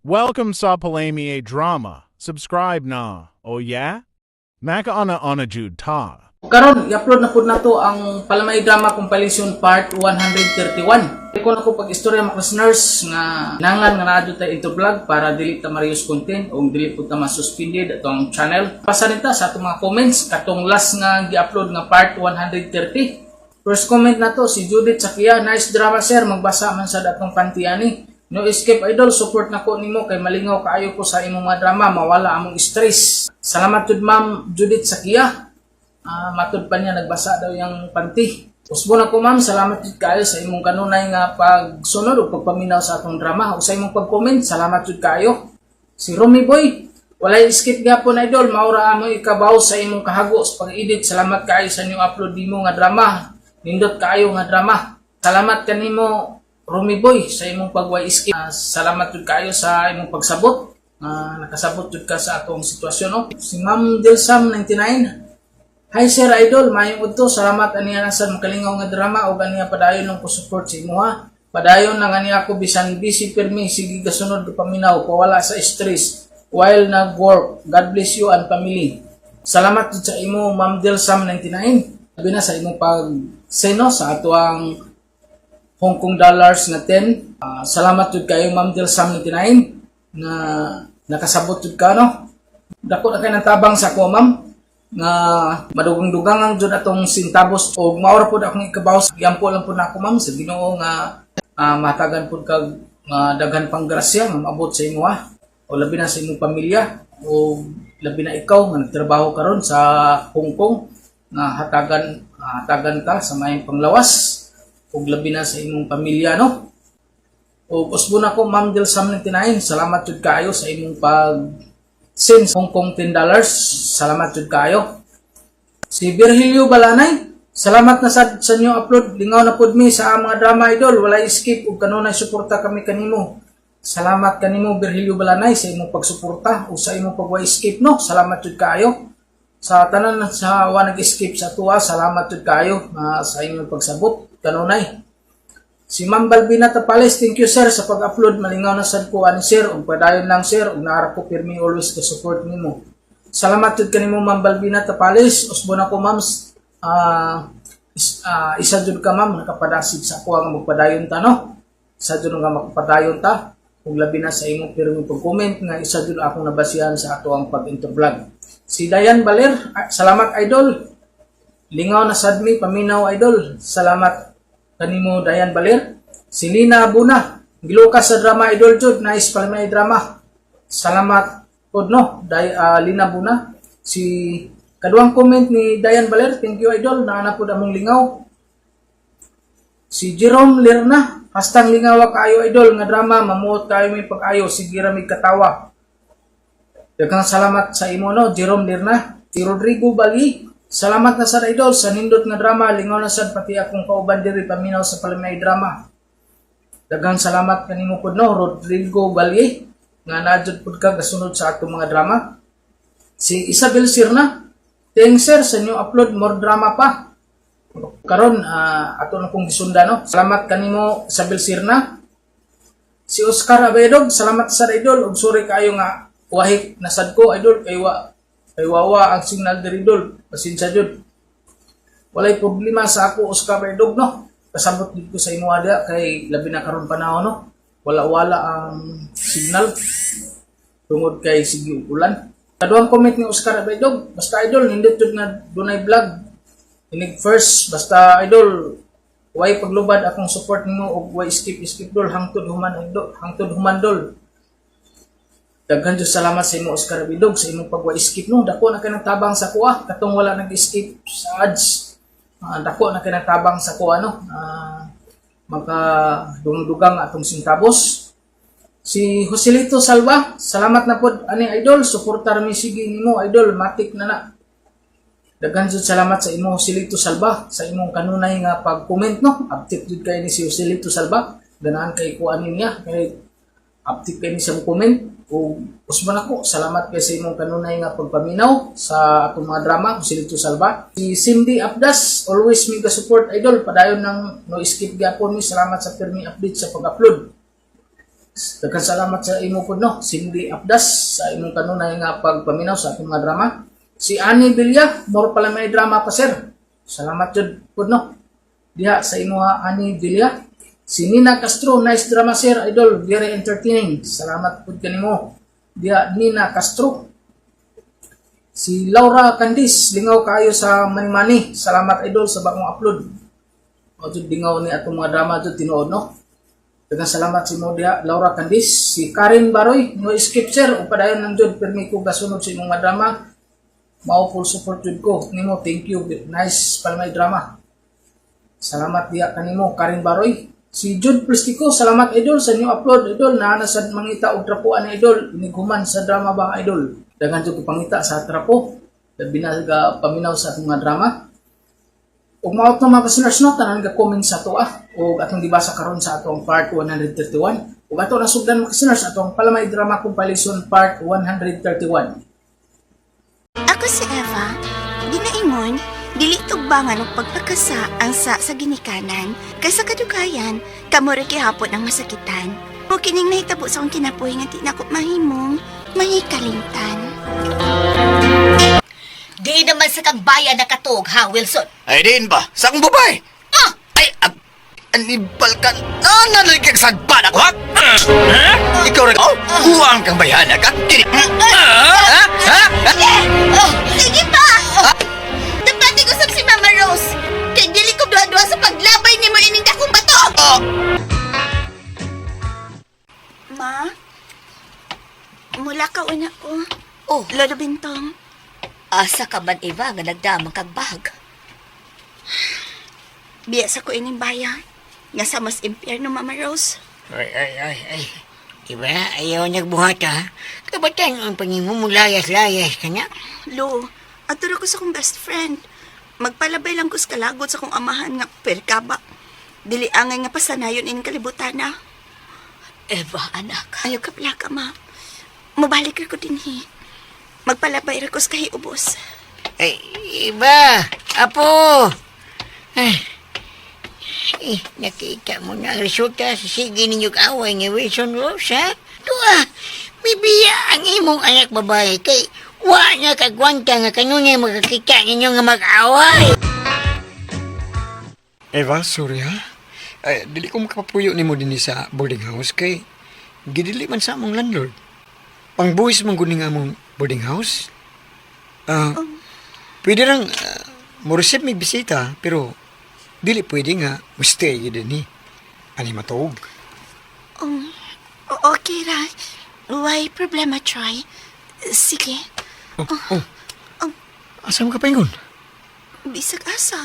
Welcome sa Palami Drama. Subscribe na. Oh yeah? Maka ana jud ta. Karon i-upload na pud nato ang Palamay Drama Compilation Part 131. Iko na ko pag-istorya mga listeners nga nanglan nga naa tay into vlog para dili ta ma-reuse content o dili pud ta ma-suspended atong channel. Pasanita sa atong mga comments katong last nga gi-upload nga Part 130. First comment na to si Judith Sakia, nice drama sir, magbasa man sa datong pantiani. No escape idol, support nako nimo kay malingaw kaayo ko sa imong mga drama, mawala among stress. Salamat jud ma'am Judith Sakia. Matud pa niya nagbasa daw yung panty. Usbo na ko ma'am, salamat jud kayo sa imong kanunay nga pagsunod o pagpaminaw sa atong drama o sa imong pag-comment, salamat jud kayo. Si Romy Boy, walay skip gyapon idol, maura amo ikabaw sa imong kahago sa pag-edit. Salamat kayo sa inyong upload nimo nga drama. Nindot kayo nga drama. Salamat kanimo Romy Boy sa imong pag-way skip. Salamat jud kayo sa imong pagsabot. Nakasabot jud ka sa atong sitwasyon no. Si Ma'am Delsam 99. Hi Sir Idol, mayong udto. Salamat aniya na sa makalingaw nga drama o ganiya padayon ng support sa imo ha. Padayon na ganiya ako bisan busy permi sige gasunod paminaw pawala sa stress while nag-work. God bless you and family. Salamat jud sa imo Ma'am Delsam 99. Sabi na sa imong pag-seno sa ato ang Hong Kong dollars na 10. Salamat jud kayo Ma'am Delsam 99 na nakasabot jud ka no. Dako na kay natabang sa ko ma'am nga madugang-dugang ang jud atong sintabos o maura pud akong ikabaw sa yampo lang pud nako ma'am sa Ginoo nga matagan pud kag daghan pang grasya nga maabot sa imo o labi na sa imong pamilya o labi na ikaw nga nagtrabaho karon sa Hong Kong nga hatagan ka sa may panglawas ug labi na sa imong pamilya no. O usbo na ko Ma'am Delsam 99, salamat jud kayo sa imong pag-send Hong Kong $10. Salamat jud kayo. Si Virgilio Balanay, salamat na sa inyo upload. Lingaw na pud mi sa mga drama idol, walay skip ug kanunay suporta kami kanimo. Salamat kanimo Virgilio Balanay sa imong pagsuporta o sa imong pag-way skip no. Salamat jud kayo. Sa tanan sa wa nag-skip sa tuwa, salamat jud kayo sa inyong pagsabot kanunay. Si Ma'am Balbina Tapales, thank you sir sa pag-upload. Malingaw na sad ko ani sir ug padayon lang sir ug naara ko pirmi always ka support nimo. Salamat jud kanimo Ma'am Balbina Tapales. Usbo na ko ma'am isa jud ka ma'am nakapadasig sa ako ang magpadayon ta no. Isa jud nga magpadayon ta ug labi na sa imong pirmi pag-comment nga isa jud akong nabasihan sa ato ang pag-intervlog. Si Dayan Baler, salamat idol. Lingaw na sad mi paminaw idol. Salamat kanimo Dayan Baler. Si Lina Buna, gilukas sa drama idol jud, nice Palamay Drama. Salamat pod no, Lina Buna. Si kaduang comment ni Dayan Baler, thank you idol, naana pod among lingaw. Si Jerome Lerna, hastang lingaw kaayo idol nga drama, mamuot kayo may pag-ayo, sige ra mig katawa. Daghang salamat sa imo no, Jerome Lerna. Si Rodrigo Bali, salamat na sa idol sa nindot nga drama, lingaw na sad pati akong kauban diri paminaw sa Palamay Drama. Daghang salamat kanimo pud no, Rodrigo Bali, nga nadjud pud ka gasunod sa atong mga drama. Si Isabel Sirna, thanks sir sa inyo upload more drama pa. Karon ato na kong gisunda no. Salamat kanimo Isabel Sirna. Si Oscar Abedog, salamat sa idol ug sorry kayo nga wahik nasad ko idol kay wawa ang signal diri idol. Pasensya jud. Walay problema sa ako Oscar Abedog no. Kasabot dito ko sa imo ada kay labi na karon panahon no. Wala ang signal tungod kay sige ulan. Kaduang comment ni Oscar Abedog, basta idol nindot jud nga dunay vlog. Inig first basta idol way paglubad akong support nimo og way skip dol hangtod human dol. Daghan jud salamat sa imo Oscar Abedog sa imong pag-way skip no. Dako na kay nagtabang sa kuha katong wala nag-skip sa ads. Dako na kay nagtabang sa kuha no. Maka dugang atong sintabos. Si Joselito Salva, salamat na pod ani idol, suportar mi sige nimo idol, matik na na. Daghan jud salamat sa imo Joselito Salva sa imong kanunay nga pag-comment no. Update jud kay ni si Joselito Salva. Ganahan kay kuan niya kay update kay ni sa comment. O usman ako, salamat kay sa imong kanunay nga pagpaminaw sa atong mga drama, Joselito Salva. Si Cindy Abdas, always mi ka support idol, padayon nang no skip gyapon mi, salamat sa pirmi update sa pag-upload. Daghang salamat sa imo po no, Cindy Abdas sa imong kanunay nga pagpaminaw sa atong mga drama. Si Annie Villa, more pala may drama pa sir. Salamat jud po no. Diha sa imo Annie Villa. Si Nina Castro, nice drama sir, idol, very entertaining. Salamat po kanimo. Diha Nina Castro. Si Laura Candis, lingaw kayo sa Mani. Salamat idol sa bagong upload. O jud lingaw ni atong mga drama jud tinuod no. Daghang salamat si Modia Laura Candis, si Karen Baroy, no skip sir, o padayon nang jud permi ko gasunod sa imong mga drama. Mao full support jud ko nimo, thank you. Nice pala may drama. Salamat diya kanimo Karen Baroy. Si Jude Pristico, salamat idol sa new upload idol na sa mangita og trapuan ni idol, iniguman sa drama ba idol. Daghan jud ko pangita sa trapo, labi na paminaw sa atong mga drama. Ug maot na mga listeners no, tanan ga comment sa ato ug atong gibasa karon sa atong part 131. Ug ato nasugdan mga listeners atong Palamay Drama Compilation part 131. Ako si Eva, ginaingon, dili tugbangan og pagpakasa ang sa ginikanan, kay sa kadugayan, kamo ra gihapon ang masakitan. O kining nahitabo sa akong kinabuhi nga di na ko mahimong mahikalimtan. Di naman sa kang bayan nakatog, ha, Wilson? Ay, din ba? Sang babae? Ay, anibal ka. Nanaligag sa banak, ha? Ikaw rin, huwang kang bayana ka? Sige pa! Napati ko sa si Mama Rose, kay dili ko duha-duha sa paglabay ni mo ining dakong bato! Ma? Mula ka una ko. Oh, Lolo Bintong. asa ka man, Eva, nga nagdamang kag bag. Biya sa ko ining bayan. Nga sa mas impyerno, Mama Rose. Ay. Iba, ayaw nagbuhat ha. Kabatan ang pangimumulayas-layas ka na. Lo, aturo ko sa kong best friend. Magpalabay lang ko sa kalagot sa kong amahan nga perkaba. Dili angay nga pasanayon ining kalibutan na. Eva, anak. Ayaw ka plaka, ma. Mabalik ko din Magpalabay ra ko sa kahiubos. Ay, iba, apo. Ay, nakita mo na ang resulta sa sige ninyong away ni Wilson Rose, ha? Tuwa, bibiya ang imong anak babae kay wa na kagwanta nga kanunay magkakita ninyo nga mag-away. Eva, sorry ha. Ay, dili ko makapapuyo ni mo din sa boarding house kay gidili man sa among landlord. Pangbuhis man guning among boarding house. Pwede lang mo receive may bisita pero dili pwede nga mustay gid ni. Ani matog. Okay ra. Why problema, Troy? Sige. Asa mo ka paingon? Bisag asa.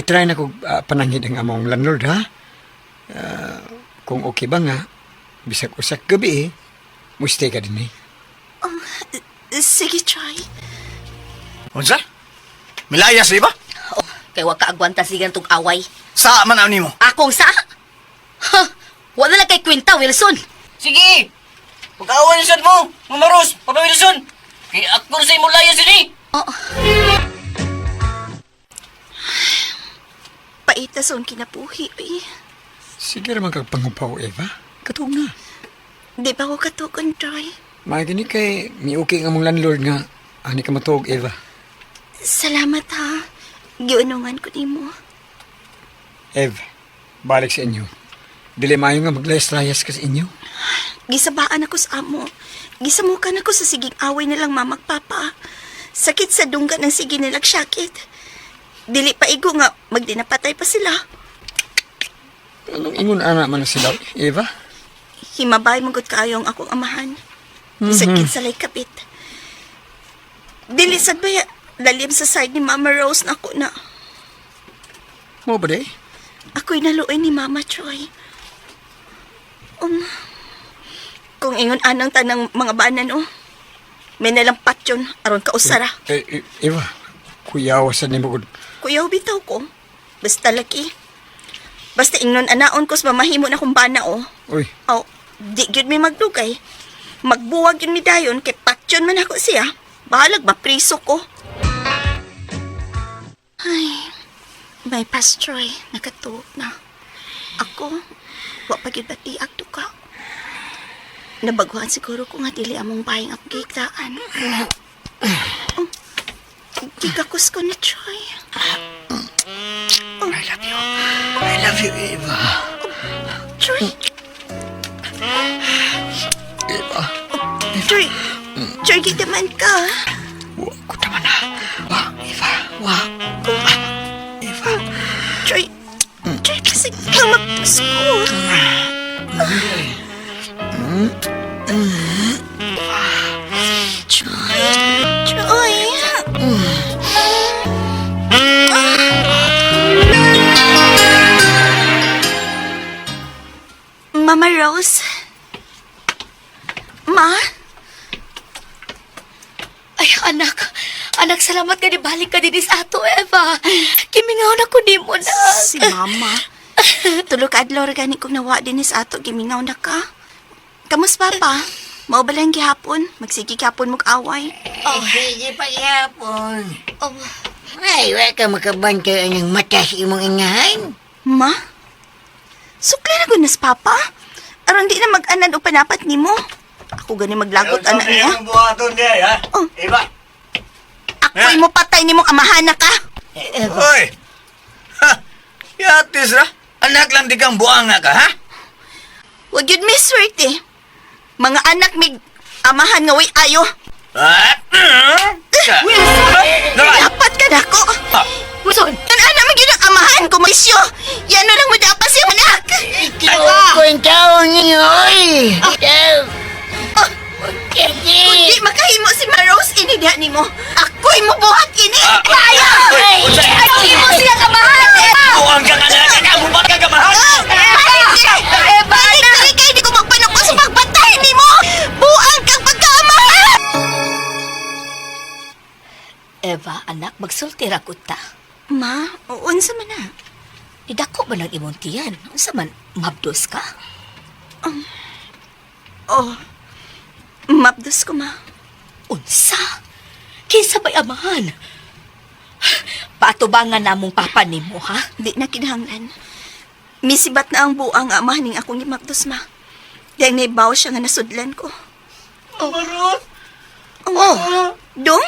I-try na ko panangin ang among landlord ha. Kung okay ba nga, bisag usak gabi mustay ka din eh. Sige, Troy. Unsa? Milayas, di ba? Oh, kay wa ka agwanta sigan tong away. Sa man ani mo? Akong sa? Ha! Wala lang kay kwenta, Wilson. Sige, pag-away niyo mo, Mama Rose, Papa Wilson. Kay ako sa imong layas ini. Paita sa kinabuhi, eh. Sige naman kag pangupaw, Eva. Katog na. Di ba ko katukon, Troy? Magini kay mi okay nga mong landlord nga ani ka matog, Eva. Salamat, ha. Giunungan ko ni mo. Ev, balik sa inyo. Dili maayo nga maglayas-layas ka sa inyo. Gisabaan ako sa amo. Gisamukan ako sa siging away nilang mamagpapa. Sakit sa dungga ng sige nilang syakit. Dili pa igo nga magdinapatay pa sila. Anong ingon ana man sila, Eva? Himabay magot kaayo ang akong amahan. Sakit sa kapit. Dili sad baya lalim sa side ni Mama Rose na ako na. Mo ba day? Ako'y naluoy ni Mama Troy. Kung ingon anang tanang mga banan, may nalang patyon aron ka usara. Eva, kuyawa sa nimo gud. Kuya, bitaw ko. Basta laki. Basta ingnon anaon ko sa mamahimo na kong bana, Uy, di gyud may magdugay. Magbuwag yun mi dayon kay patyon man ako siya. Bahalag mapriso ko. Ay, may pastroy, nakatuog na. Ako, wa pagibati agto ka. Nabaguhan siguro ko nga dili among bayang akong gitaan. Gigakos ko ni Troy. I love you, Eva. Troy, Eva. Troy, Troy, gitaman ka. Wa ko naman na. Wa, Eva. Wa. Eva. Troy, Troy, kasi kamagpas ko. Troy. Mama Rose? Ma? Ay, anak. Anak, salamat ka di balik ka din sa ato, Eva. Kimingaw na ko di mo na. Si Mama. Tulog adlaw gani kong nawa din sa ato, gimingaw na ka. Kamus papa? Mao ba lang gihapon? Magsige gihapon mong away. Oh, sige pa yapon. Oh, Ay, wa ka makabantay ang mata sa imong ingahan. Ma? Sukli na gunas papa? Aron di na mag-anad o panapat nimo. Ako gani maglagot anak niya. buhaton niya, ha? Oh. Eva. Ako'y mo patay nimong amahan na ka. Hoy! Ha! Yatis ra? Anak lang di kang buanga ka, ha? Wag yun may swerte. Mga anak mig amahan nga way ayo. Ha? Dapat ka na ko. Wilson! Yan anak mig yun ang amahan ko, Maisyo. Yan na lang mo dapat si anak. Ko ang taon ninyo, oy. Kundi makahimo si Marose inidiha nimo. Ako'y mo buhat ini. Kaya! Ay, mo siya kamahan, Eva! Buang ka nga na nakabubat ka kamahan! Balik dali kay di ko magpanako sa pagbatay nimo. Buang kang pagkaamahan. Eva, anak, magsulti ra ko ta. Ma, unsa man na? Idako ba ng imong tiyan? Unsa man, mabdos ka? Oh, mapdos ko, ma. Unsa? Kinsa ba'y amahan? Paatubangan namong papa nimo, ha? Di na kinahanglan. Misibat na ang buang amahan ning akong gimapdos, ma. Diyang naibaw siya nga nasudlan ko. Oh, Dong?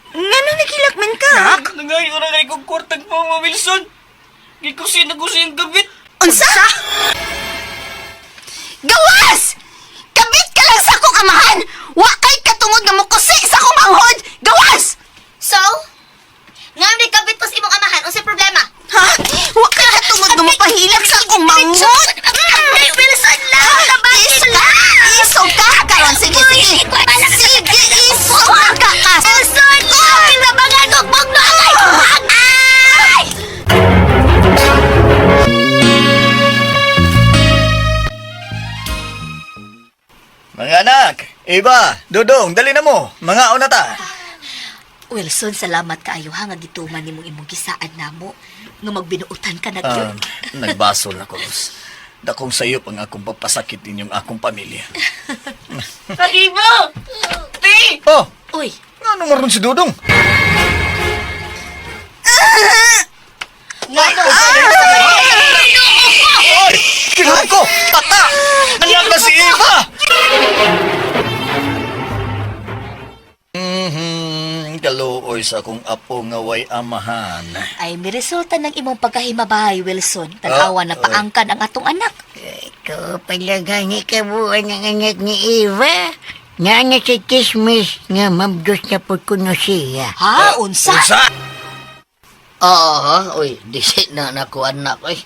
Nga nang nagilakman ka? Nangayon na kayo kong kwartag mo, Mama Wilson. Gikusin na ko siyang gabit. Unsa? Gawas! Kabit ka lang sa akong amahan! Wa kay katungod nga mukusi sa akong manghod! Gawas! So? Nga may kabit pa sa imong amahan, unsay problema? Ha? Wa kay katungod nga mupahilak sa akong manghod! Wilson lang! Isog ka! Isog ka! Karon, sige, sige! Sige, isog ka ka! Wilson! Ay, nabangan ugbog na ay! Ay! Mga anak, Eva, Dodong, dali na mo. Mga una ta. Wilson, salamat kaayo ha nga gituman nimong imong gisaad namo nga magbinuutan ka na gyud. Nagbasol na ko, Ros. Dakong sayo pang akong papasakit ninyong akong pamilya. Karibo! Ti! Oh, Uy, ano maroon si Dodong? Oy, kinuha ko! Tata! Anak na si Eva! Kaluoy sa akong apo nga way amahan. ay may resulta ng imong pagkahimabahay, Wilson. Tanawa na paangkan ang atong anak. Ito pala gani kabuan ang anak ni Eva. Nga sa chismis nga mabdos na po kuno siya. Ha? Unsa? Oy, disit na nako anak, oy.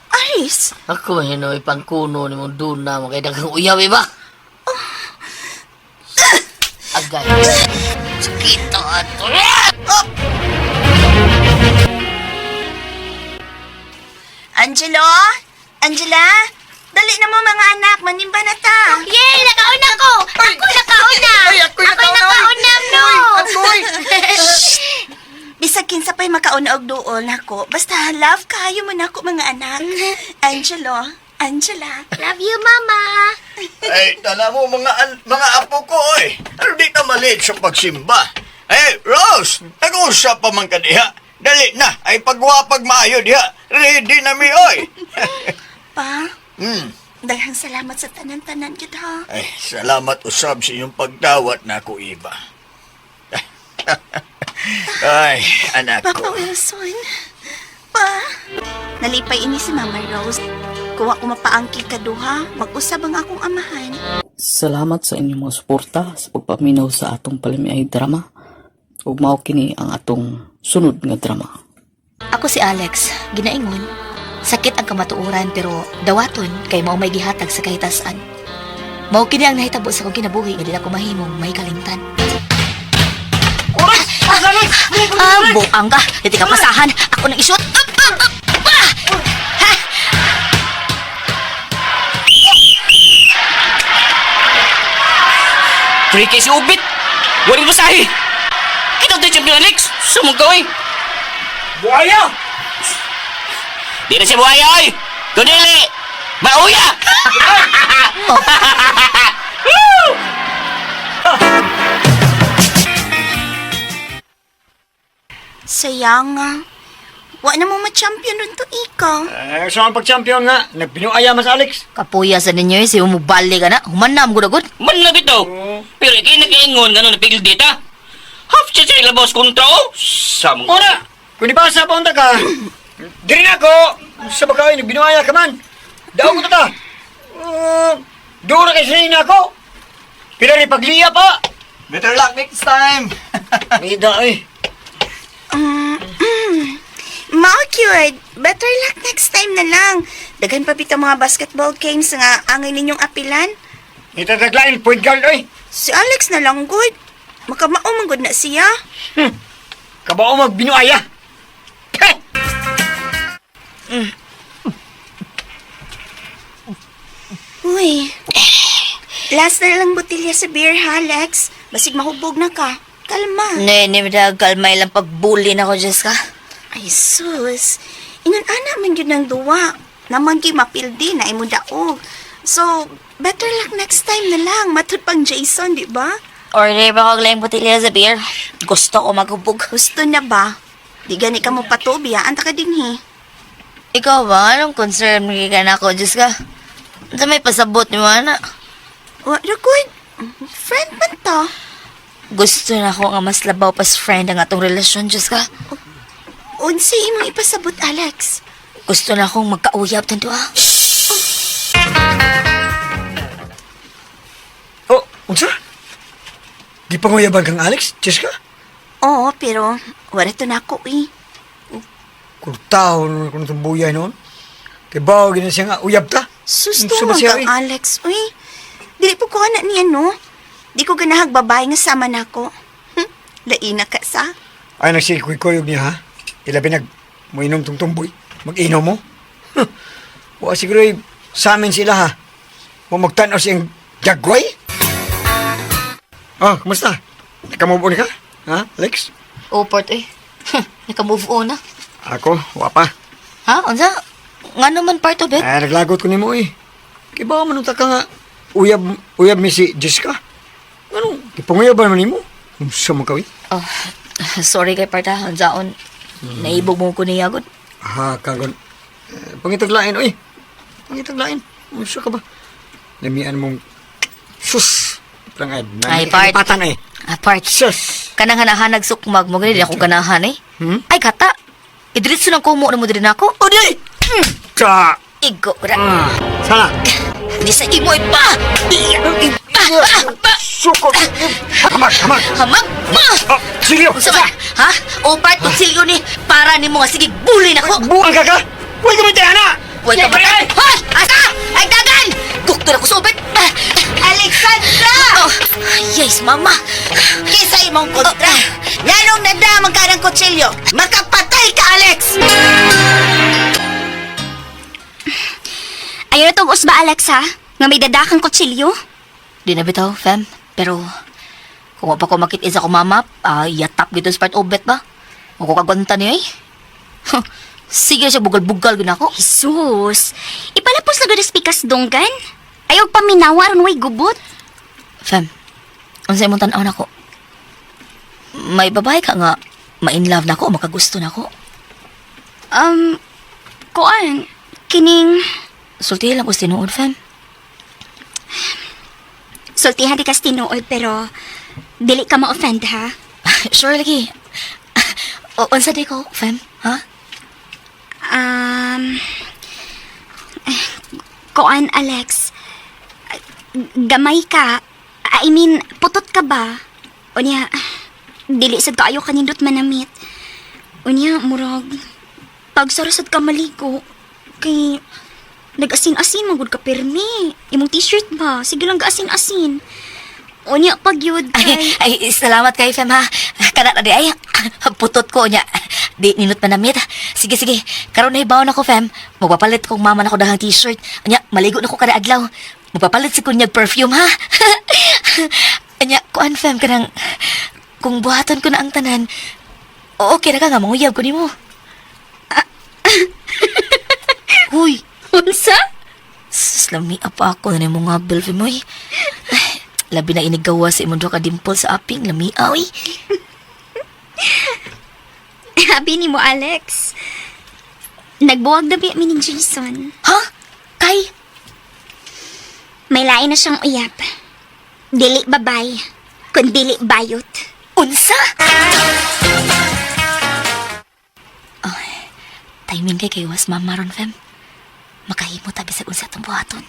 Aris! Ako hinoy pangkuno ni mong duna mo kay daghang uyaw, ba? Agay. Sakito ato. Angelo? Angela? Dali na mo mga anak, manimba na ta. Yay! Nakauna ko! Ako nakauna! Ako nakauna, no! Bisag kinsa pa'y makauna og duol nako. Basta love kayo mo nako mga anak. Angelo, Angela. Love you, Mama! Ay, tala mo mga apo ko, oy. Ano di ka malit sa pagsimba? Ay, Rose, nag-usap pa man ka diha. Dali na, ay pagwapag maayo diha. Ready na mi, oy. Pa. Hmm. Daghang salamat sa tanan-tanan gyud ha. Ay, salamat usab sa inyong pagdawat na ako, Iba. Ay, anak Papa ko. Wilson. Pa. Nalipay ini si Mama Rose. Kuha ko mapaangkin ka duha, mag-usab ang akong amahan. Salamat sa inyong mga suporta sa pagpaminaw sa atong palimiay drama. Ug mao kini ang atong sunod nga drama. Ako si Alex, ginaingon. Sakit ang kamatuoran pero dawaton kay mao may gihatag sa kahitasan. Mao kini ang nahitabo sa kong kinabuhi nga dili ako mahimong may kalimtan. Buang ka! Dito ka pasahan! Ako nang isut! Freaky si Ubit! Waring basahi! Kita tayo champion Alex! Sumong gawin! Buaya! Di na siya buhaya oy! Kudili! Mauya! Sayang nga. Wa na mo ma-champion ron to ikaw. So ang pag-champion nga, nagbinuaya mas Alex. Kapuya sa ninyo si umubali ka na. Humanam gud-agud. Man na bitaw! Pero ikay nag-iingon gano'n na pigil dita! Half siya siya ilabas kontra o! Samong Ora, kung di ba sa paunta ka, diri na ako. Sa bagay, nagbinuaya ka man. Daw ko ta. Doon na kasi na ako. Pila rin pagliya pa. Better luck next time! Mida eh. Mao cute. Better luck next time na lang. Daghan pa bitaw mga basketball games nga angay ninyong apilan. Itataglain, point guard eh. Si Alex na lang good. Makamao man gud na siya. Kabao magbinuaya. Heh! Uy. Last na lang botilya sa beer ha, Alex. Basig mahubog na ka. Kalma. Nene, kalmay lang pagbuli na ko, Jessica. Ay, sus. Ingon ana man yun ng duwa. Naman kay mapildi na imo daog. So, better luck next time na lang. Matud pang Jason, di ba? Order ba kong lang botilya sa beer? Gusto ko maghubog. Gusto na ba? Di gani ka mo patubiyaan ta ka din he. Ikaw ba? Anong concern mo ka na ako, Jessica? Sa may pasabot ni Mana? Wa ra good. Friend man to. Gusto na ako nga mas labaw pas friend ang atong relasyon, Jessica. Unsi imong ipasabot, Alex. Gusto na akong magkauyab tanto ah. Oh, unsa? Di pa nguyaban kang Alex, Jessica? Oo, pero wala to na ako eh. Kung tao nung kung tumbuya noon. Kaya bawa gina siya nga, uyab ta. Susto Unsa ba man siya, kang eh? Alex. Uy, dili po ko na niya, no? Di ko ganahag babae nga sama na ako. Laina ka sa. Ay, nagsikuyog niya ha. Ilabi mo inom tong tumboy. Mag-inom mo. Wa siguro sa amin sila ha. Magtanaw siyang jagway. Oh, kumusta? Nakamove on ka? Ha, Alex? Uport eh. Naka-move on na. Ako, wapa. Ha? Unsa? Nga naman part of it? Ay, naglagot ko ni mo eh. Kaya ba manunta ka nga, uyab mi si Jessica? Ano, ipanguyaban man ni mo? Sa mo kawin? Oh, sorry kay parta. Unsaon. Naibog mo ko niya agad. Ha, kagon. Pangitaglain, oy. Pangitaglain. Musa ka ba? Namian mong sus. Prangad. Ay, part. Patan eh. Part. Sus. Kanang hanahan nagsukmag mo. Ganyan ako ganahan eh. Ay, kata. Idritso ng kumo na mo din ako. O, di! Ka. Igo, ra. Sana. Di sa imo ipa! Sukot. Hamak. Hamak! Oh, silyo. Unsa ba? Ha? O part kutsilyo ni para ni mo nga sige bully nako. Buang ka ka. Huwag ka mataya na. Huwag ka ba? Ha? Asa? Ay dagan! Doktor ako sobet. Alexandra! Oh, yes, mama. Kisa imong kontra. Nganong nadamang ka ng kutsilyo? Makapatay ka, Alex! Ayaw itong usba, Alex, ha? Nga may dadakang kutsilyo? Di na bitaw, fam. Pero kung pa ko makit isa ko mama, yatap gito sa part obet ba? O ko kagwanta niya eh. Sige siya bugal-bugal gina ako. Jesus! Ipalapos na gud pikas donggan? Ayaw paminawaron way gubot? Fam, unsay mong tanaw na ko? May babae ka nga, ma-in love na ako, makagusto na ako. Kuan, kining sulti lang ko tinuod, fam. Sultihan di kas tinuod pero dili ka ma-offend ha. Sure lagi. Unsa di ko, fam? Ha? Koan Alex. Gamay ka. I mean, putot ka ba? Unya, dili sad kaayo kanindot manamit. Unya, murag pagsarasad ka maligo. Kay nag-asin-asin magud ka permi. Imong t-shirt ba? Sige lang gaasin-asin. Unya pag yun kay... Ay, salamat kay fam ha. Kana na di ay putot ko nya. Di ninot manamit. Sige sige. Karon na hibaw na ko fam. Magpapalit kong mama na ko dahang t-shirt. Anya maligo na ko kada adlaw. Magpapalit si kunyag perfume ha. Anya kuan fam kanang kung buhaton ko na ang tanan. Okay na ka nga manguyab ko nimo. Huy, Unsa? lami apa ako na nimo nga bilfi mo eh. Labi na inigawa sa imong duha ka dimple sa aping lami awi. Habi ni mo, Alex. Nagbuwag na biya mi ni Jason. Ha? Kay? May lain na siyang uyap. Dili babay, kun dili bayot. Unsa? Ay, timing kay was mamaron fam. Makahimo ta bisag unsa tong buhaton.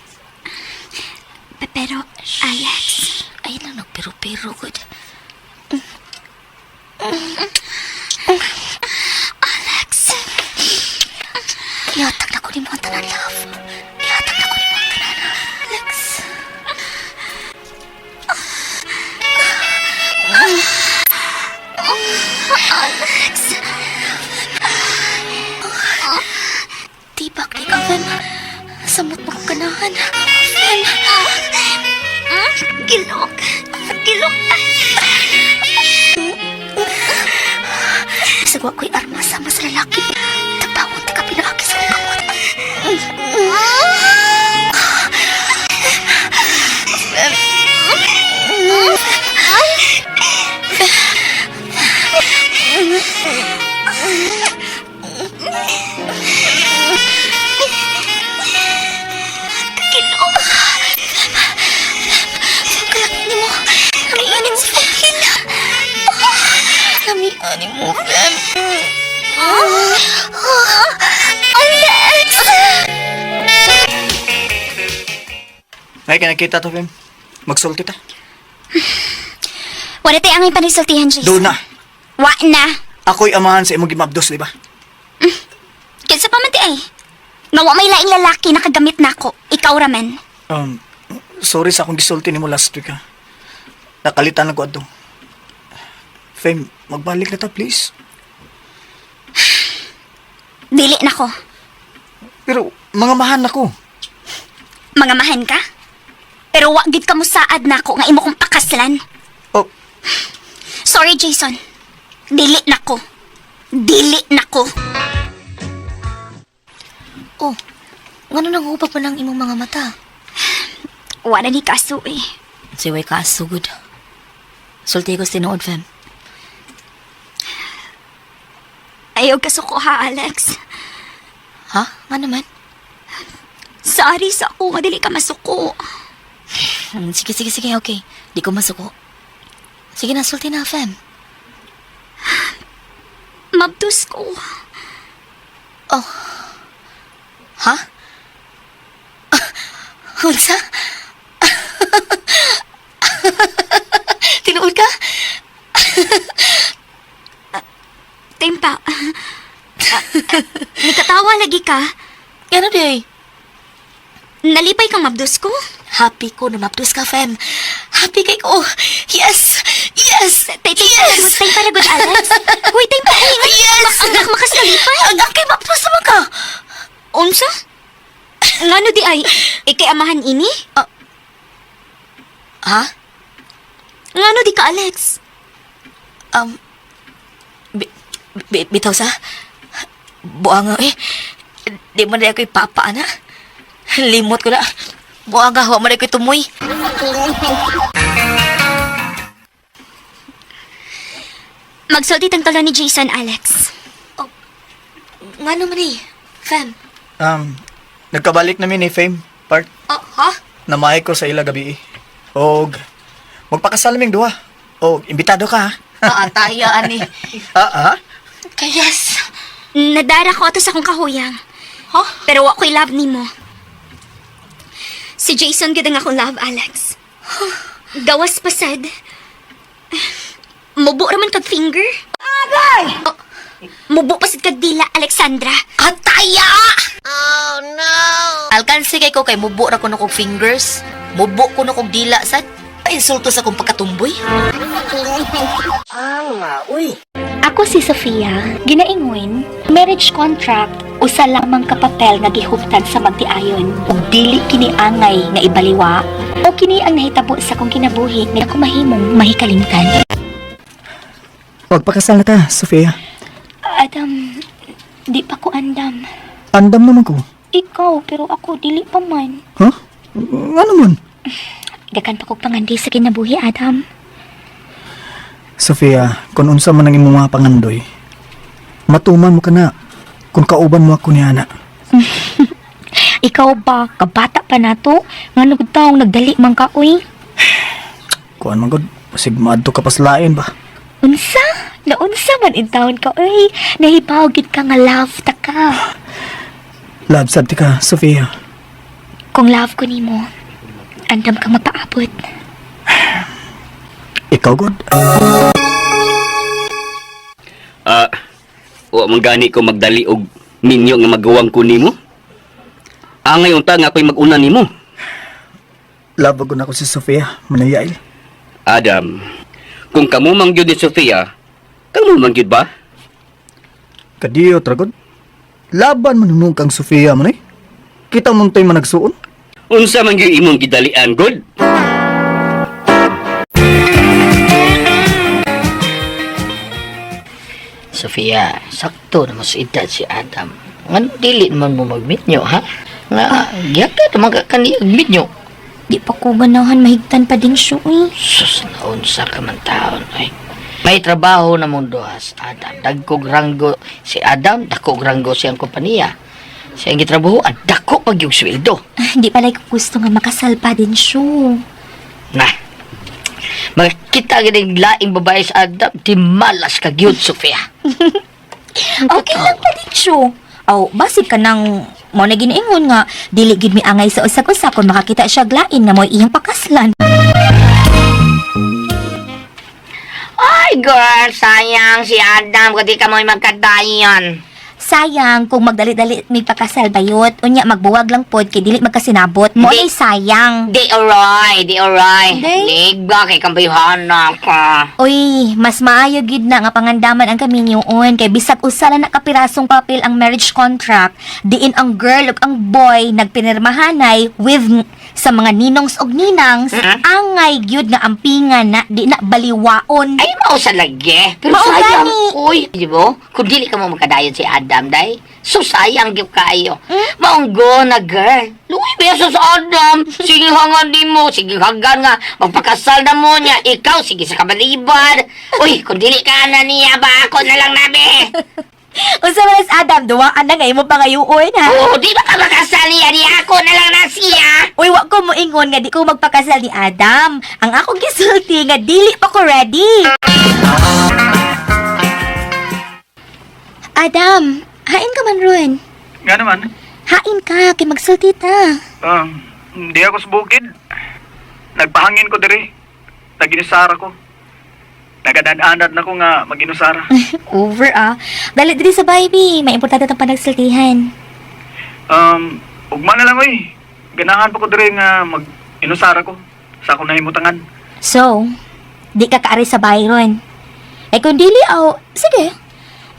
Pero, Alex, Ay lang nagpiro-piro good. Alex. Ihatag na ko ni mo ang tanan, love. Ihatag na ko ni mo ang tanan. Alex. Alex. Tibak ni ka, fam. Samot mo ko ganahan. Fam. Gilok. Gilok. Sagwa ko'y arma sama sa lalaki. Tapawon ti ka pinaaki sa kamot. Lamian mo, fam. Alex! Ay, nakita to, Fem. Magsulti ta. Wala tayo angay panisultihan, Jason. Doon na. Wa na. Ako'y amahan sa imong gimabdos, di ba? Kinsa pa man ti ay. Nga wa may laing lalaki nakagamit na ako. Ikaw raman. Sorry sa akong gisulti nimo last week, ha. Nakalitan na ko ato. Fem, magbalik na ta, please. Dili na ko. Pero, mga mahan ako. Mga mahan ka? Pero wa gid ka mo saad na ako nga imo kong pakaslan. Oh, Sorry, Jason. Dili na ko. Dili na ko. Oh, ngano nang upa pa ng imong mga mata? Wala ni kaso eh. Siway ka sugod. Sulti ko tinuod, fam. Ayaw kasuko ha, Alex. Ha? Nga naman? Sorry sa ako nga dili ka masuko. Sige, sige, sige, okay. Di ko masuko. Sige na, sulti na, fam. Mabtus ko. Oh. Ha? Unsa? Tinuod ka? Tempa. Nikatawa lagi ka. Ano day? Nalipay kang mabdus ko? Happy ko na maptus ka, fam. Happy kay ko. Yes! Yes! Yes! Tay para good, Alex. Uy, tay pa. Yes! Ang makas nalipay. Ang kay maptus naman ka. Unsa? Ngano di ay? Ikay amahan ini? Ha? Ngano di ka, Alex? Bitaw sa? Buanga eh. Di man na ako'y papa na. Limot ko na. Buanga, huwag man ako'y tumoy. Magsulti tang talo ni Jason, Alex. Nga naman eh, fam. Nagkabalik namin ni Fame, part. Oh, ha? Namahay ko sa ila gabi. Og, magpakasal naming duha. Og, imbitado ka, ha? Tayo, ani. Kayas. Nadara ko ato sa akong kahuyang. Huh? Pero wa ko'y love nimo. Si Jason gid ang akong love, Alex. Gawas pasad. Mubo raman kag finger. Agay! Mubo pasad kag dila, Alexandra. Ataya! Oh, no! Alkansi kay ko kay mubo ra ko na kong fingers. Mubo ko na kong dila, sad. Painsulto sa kong pagkatumboy. Ako si Sofia, ginaingon, marriage contract, usa lamang ka papel nga gihuptan sa magtiayon, ug dili kini angay nga ibaliwa, o kini ang nahitabo sa kong kinabuhi nga ako mahimong mahikalimtan. Magpakasal na ta, Sofia. Adam, di pa ko andam. Andam naman ko. Ikaw, pero ako dili pa man. Huh? Ano man? Dakan pa ko pangandi sa kinabuhi, Adam. Sofia, kung unsa man ang imong mga pangandoy, matuman mo ka na kung kauban mo ako ni Ana. Ikaw ba, kabata pa na to? Nga nagtaong nagdali man ka, uy. Kuan man god, sigmad to kapaslain ba? Unsa? Naunsa man in taon ka, uy. Nahibawgid ka nga love ta ka. Love sad ti ka, Sofia. Kung love ko nimo, andam ka mapaabot. Ikaw god. Wa man gani ko magdali og minyo nga magawang ko nimo. Angay unta nga ako'y mag-una nimo. Love ko na ko si Sofia, manayail. Adam, kung kamo man gyud ni Sofia, kamo man gyud ba? Kadiyo, tragod. Laban man nung kang Sofia man eh. Kita mong tayo managsuon. Unsa man gyud imong gidalian, god? Sofia, sakto na mas edad si Adam. Nga dili man mo mag-meet nyo, ha? Nga, giyaka naman ka kani mag-meet nyo. Di pa ko ganahan mahigtan pa din siya, uy. Sus, naunsa ka man taon, ay. May trabaho na mong duhas, Adam. Dagkog ranggo si Adam, dakog ranggo siyang kompanya. Siyang gitrabahoan, dako pag yung sweldo. Di pala ko gusto nga makasal pa din siya. Nah, makita ganing laing babae sa Adam, di malas ka gyud, Sofia. Okay lang pa din siya. Aw, basig ka nang mo na ginaingon nga, dili gid mi angay sa usag-usag kung makakita siya glain nga mo iyang pakaslan. Ay, girl, sayang si Adam, kung di ka mo'y magkadayon. Sayang kung magdali-dali mi pakasal bayot, unya magbuwag lang pod kay dili magkasinabot mo Di- ay sayang. Di oray. Di? Ligba kay kambayhana ka. Uy, mas maayo gid na nga pangandaman ang kaminyoon kay bisag usa lang na kapirasong papel ang marriage contract, diin ang girl ug ang boy nagpinirmahanay with sa mga ninongs og ninangs, angay gyud nga ampingan na di na baliwaon. Ay, mao sa lagi. Pero Mao sayang, gani. uy. Di mo? Kung dili ka mo magkadayon si Adam, day. So sayang gyud kayo. Maunggo na, girl. Luwi beso sa Adam. Sige hangan di mo. Sige hagan nga. Magpakasal na mo niya. Ikaw, sige sa kabalibad. Uy, kung dili ka na niya ba, ako na lang nabi. Unsa man sa Adam, duwaan na nga imo pangayuon ha. Oo, di ba ka makasal niya? Di ako na lang na siya. Uy, wa ko moingon nga di ko magpakasal ni Adam. Ang akong gisulti nga dili pa ko ready. Adam, hain ka man ron. Nga naman, Hain ka, kay magsulti ta. hindi ako sa bukid. Nagpahangin ko diri. Naginisara ko. Nagadan-anad na ko nga mag-inusara. Over Dali diri sa baby, may importante tang panagsultihan. Ugma na lang, oy. Ganahan pa ko diri nga mag-inusara ko. Sa akong nahimutangan. So, di ka kaari sa Byron. Eh kung dili sige.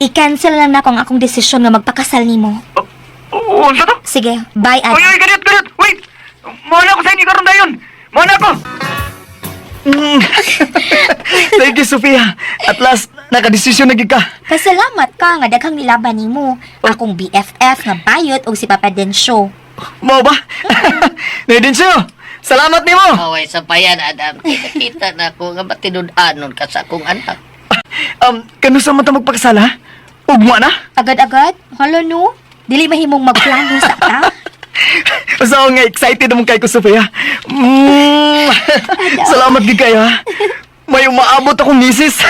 I-cancel lang na kung akong desisyon nga magpakasal nimo. Oo, sa to? Sige, bye Oy, oy, ganit! Wait! Muna ako sa inyo karon dayon! Muna ako! Thank you, Sofia. At last, nakadesisyon na gid ka. Kasalamat ka nga daghang nilaban nimo. Akong BFF nga bayot og si Papa Densyo. Mo ba? Naidin siyo. Salamat nimo. Away, sa payan, Adam. Kita na ako nga matinudanon ka sa akong anak. Kanusa man ta magpakasala? Ugma na? Agad-agad? Hala no? Dili mahimong magplano sa ta? Basta ako nga excited naman kay ko, Sofia. Salamat gid kayo, ha. May umaabot akong misis.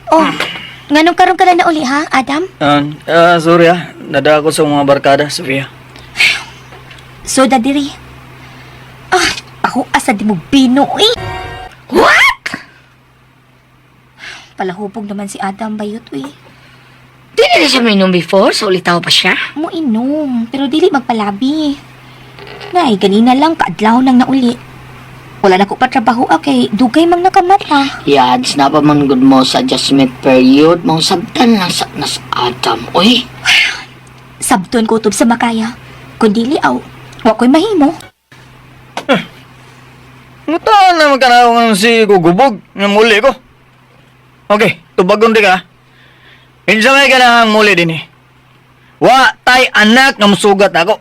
Oh, nganong karon ka na uli ha, Adam? Sorry, ha. Nada ako sa mga barkada, Sofia. So, dadiri. Ah, ako asa di mo binuwi. What? Palahubog naman si Adam bayot, uy. Di na siya minom before, so ulitaw pa siya. Mo inom, pero dili magpalabi. Nay, ganina lang, kaadlaw nang nauli. Wala na ko pa trabaho, kay dugay mang nakamata. Yads na pa man good mo sa adjustment period. Mong sabtan lang sa nas Adam. Uy, Sabton ko utob sa makaya. Kung dili aw, wa ko'y mahimo. Mutaan na magkanaw si Gugubog ng muli ko. Okay, tubagon di ka. Pinsa may ka na ang muli din eh. Wa tay anak nga musugat ako.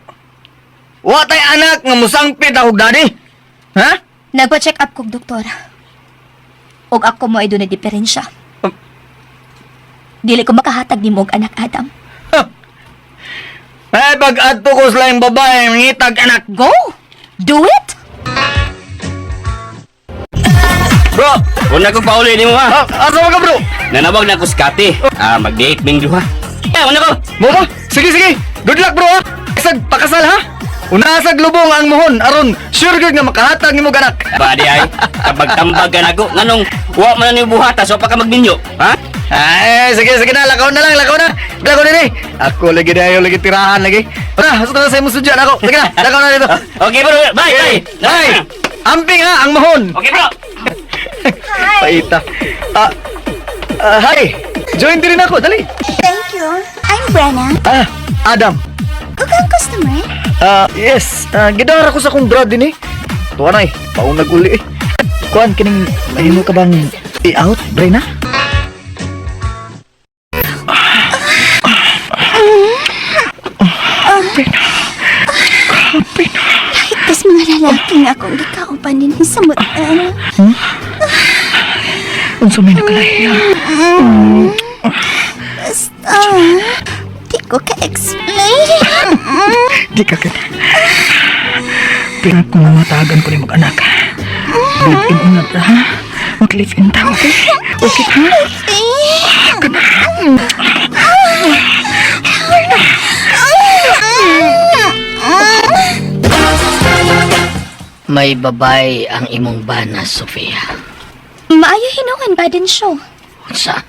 Wa tay anak nga musangpit ako, daddy. Ha? Nagpa-check up kong doktor. Og ako mo ay doon na diferensya. Dili ko makahatag ni mo og anak, Adam. Ay, pag-adto ko sa laing babae, ngitag anak. Go! Do it! Bro, una ko pauli ni mo ha. Asa mo ka, bro? Nanawag na ko sa Kati. Mag-date ming duha. Una ko. Mo ba? Sige, sige. Good luck, bro, ha? Isag pakasal, ha? Unasag lubong ang muhon, aron sure good nga makahatag ni mo ganak. Badi ay, kapag tambag ka na ko, nganong wa man ni buhata, so pa ka magminyo. Ha? Ay, sige, sige na. Lakaw na lang, lakaw na. Lakaw na ni. Ako lagi dayo, lagi tirahan lagi. Tara, hasutan na sa imo sudyan ako. Sige na, lakaw na dito. Okay bro, bye, bye. Ay, amping ha, ang muhon. Okay bro. Paita. Hi. Join din rin ako, dali. Thank you. I'm Brenna. Adam. Kung kang customer? Yes. Gidara ko sa kong brad din eh. Tuwa na eh. Paunag uli eh. Kuan, kining mahimo ka bang i-out, Brenna? Kas mga lalaki nga akong gikaupan din sa mutan. Unsa may nakalahiya? Basta, di ko ka-explain. Di ka ka. Pero kung mamatagan ko rin mag-anak. Live-in una ta, ha? Mag-live-in ta, okay? Okay, ha? may babay ang imong bana, Sofia. Maayo hinungan ba din siya? Unsa?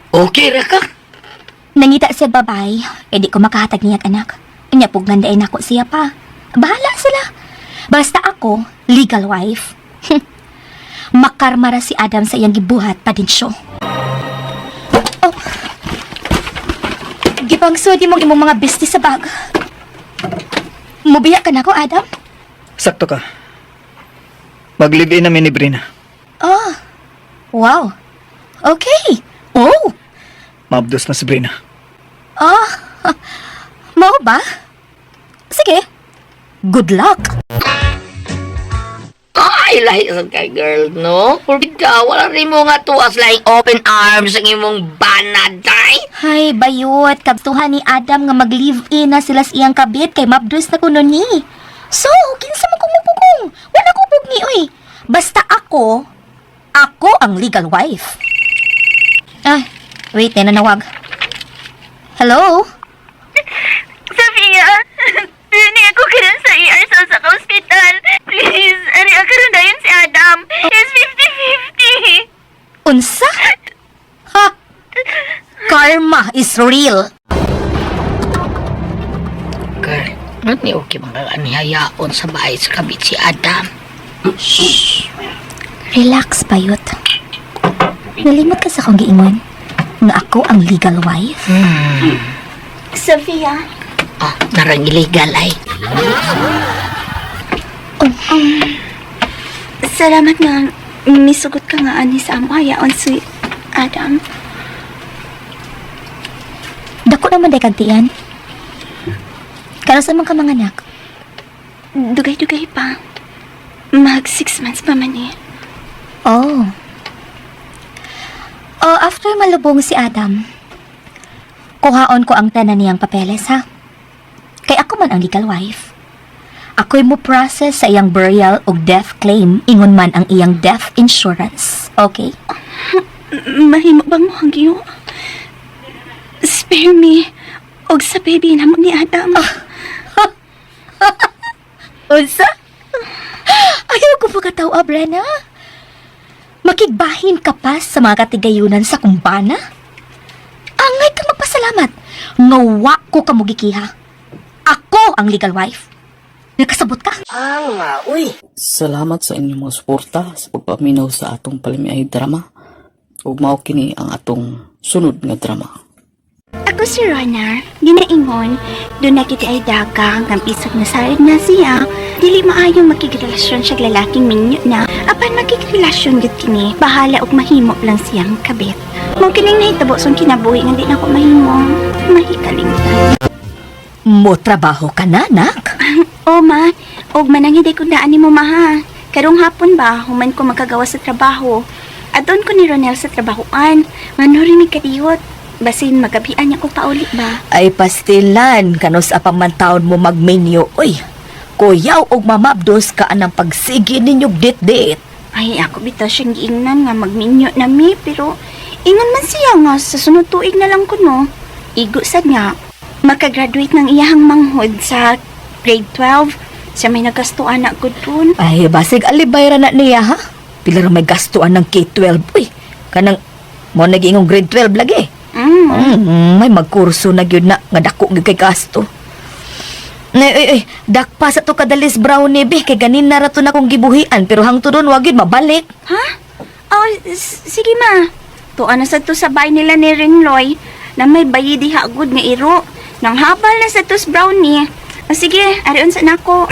Okay ra ka? Nangita siya babay, di ko makahatag niya't anak. Nya puglandain ako siya pa. Bahala sila. Basta ako, legal wife. Makarmara si Adam sa iyang gibuhat pa din siya. Oh. Gipangsudi mong imong mga business sa bag. Mubiya ka na ko, Adam? Sakto ka. Mag-live-in namin ni Brina. Oh. Wow. Okay. Oh. Mabdos na si Brina. Oh. Mau ba? Sige. Good luck. Ay, lahi kay girl, no? Kurbida, wala rin mo nga tuwas like open arms ang imong banaday. Hay, bayot. Kabtuhan ni Adam nga mag-live-in na sila sa iyang kabit kay mabdos na kuno ni. So, kinsa man kumupugong. Wala ko pugni, uy. Basta ako ang legal wife. Wait, nanawag. Hello? Sofia, dini ako karon sa ER sa hospital. Please, ari akaron dayon si Adam. He's 50-50. Unsa? Ha? Karma is real. Girl, ano ni okay mga anihayaon sa bahay sa kabit si Adam? Shh. Relax, bayot. Nalimot ka sa akong giingon nga ako ang legal wife. Sofia. Narang illegal ay. Salamat nga misugot ka nga ani sa amayaon si Adam. Dako naman day kagtian. Karosa man ka mga anak. Dugay-dugay pa. Mag 6 months pa man eh. Oh. Oh, after malubong si Adam, kuhaon ko ang tanan niyang papeles, ha? Kay ako man ang legal wife. Ako'y mo process sa iyang burial o death claim, ingon man ang iyang death insurance. Okay? Mahimo bang mo hangyo? Spare me. Og sa baby na mo ni Adam. Unsa? Ayaw ko pagkatawa, Brenna. Makigbahin ka pa sa mga katigayunan sa kumpana? Angay ka magpasalamat. Ngawa ko ka mugikiha. Ako ang legal wife. Nakasabot ka? Salamat sa inyong mga suporta sa pagpaminaw sa atong palimiay drama. Ug mao kini ang atong sunod nga drama. Ako si Ronar, ginaingon, doon na kita ay dagang, ang pisag na sarig na siya, dili maayong makigrelasyon siya lalaking minyo na, apan makigrelasyon gud kini, bahala og mahimo lang siyang kabit. Mo kining nahitabo song kinabuhi nga di na ko mahimo, mahikalimtan. Mo trabaho ka na, nak? O ma, og mananghiday ko daan ni mo maha. Karong hapon ba, human ko makagawa sa trabaho. Adon ko ni Ronel sa trabahoan, manuri mi kadiyot. Basin magabian niya ko pauli ba? Ay pastilan, kanos apamantawon mo magmenyo. Uy, kuyaw og mamabdos ka anang pagsigi ninyog dit-dit. Ay, ako bitaw siyang giingnan nga magminyo na mi, pero ingon man siya nga sa sunod tuig na lang ko no. Igo sad nga. Makagraduate ng iyahang manghod sa grade 12. Siya may nagastuan na ko dun. Ay, basig alibayra na niya, ha? Pila ra may gastuan ng K-12. Uy, kanang mo nag-ingong grade 12 lagi. May magkurso na gyud na nga dako gyud kay gasto. Ay, dakpa sa to kadalis brownie be kay ganin na rato na kong gibuhian pero hangtod doon wag gyud mabalik. Ha? Oh, sige ma. Tuan na sa to sa bahay nila ni Ringloy na may bayi diha agud nga iro. Nang habal na sa tos brownie. Sige, arion sa nako.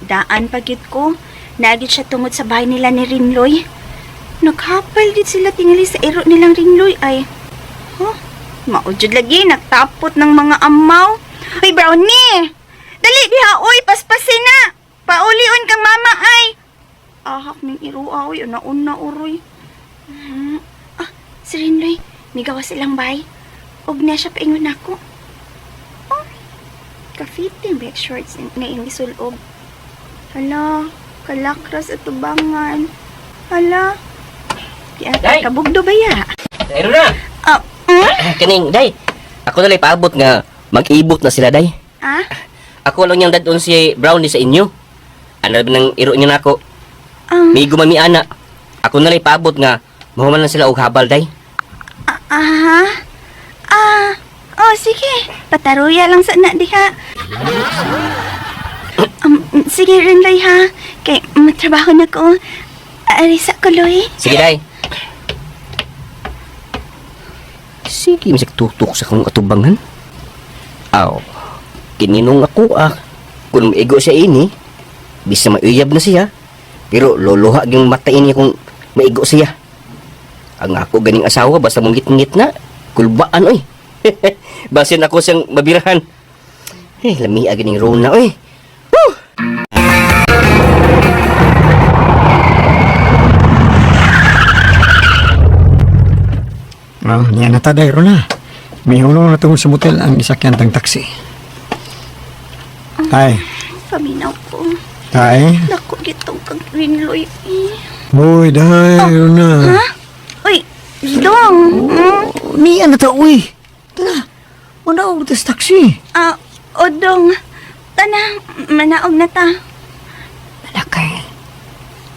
Daan pagit ko. Nagit siya tungod sa bahay nila ni Ringloy. Naghapal din sila tingali sa iro nilang Ringloy ay. Maujud lagi, nagtapot ng mga amaw. Ay, brownie! Dali, diha, uy, paspasin na! Paulion kang mama ay! Ahak ng iro, ay, una-una, uroy. Si Ringloy, may gawa silang bay. Huwag na siya paingon ako. Ka-fitting black shorts na yung isulob. Hala, kalakras at tubangan. Hala, Day! kabugdo ba ya? Meron na! Kaning, day, ako na lang paabot nga mag-ibot na sila, day. Ako lang yung dadon si Brownie sa inyo. Ano ba nang iro niyo na ako? May gumami ana. Ako na lang paabot nga mahuman lang sila og habal, day. Oh, sige. Pataruya lang sa na diha. Sige rin, Loy, ha? Kay matrabaho na ko. Arisa ko, Loy. Sige, day. Sige, misik tutok sa kong atubangan. Aw, kininong ako kung maigo siya ini, bisa mauyab na siya. Pero luluha yung mata ini kung maigo siya. Ang ako ganing asawa, basta mong ngit-ngit na, kulbaan, oy. Basin ako siyang mabirahan. Lami ganing Rona, oy. Yan na taday, Rona. May hulong na tungkol sa motel ang isakyan tang taksi. Tay. Paminaw ko. Tay. Naku, gitong kang Ringloy. Uy, day, Rona. Uy, Dong. Miyan na ta, uy. Tara, manaog na sa taksi. Dong. Tana, manaog na ta.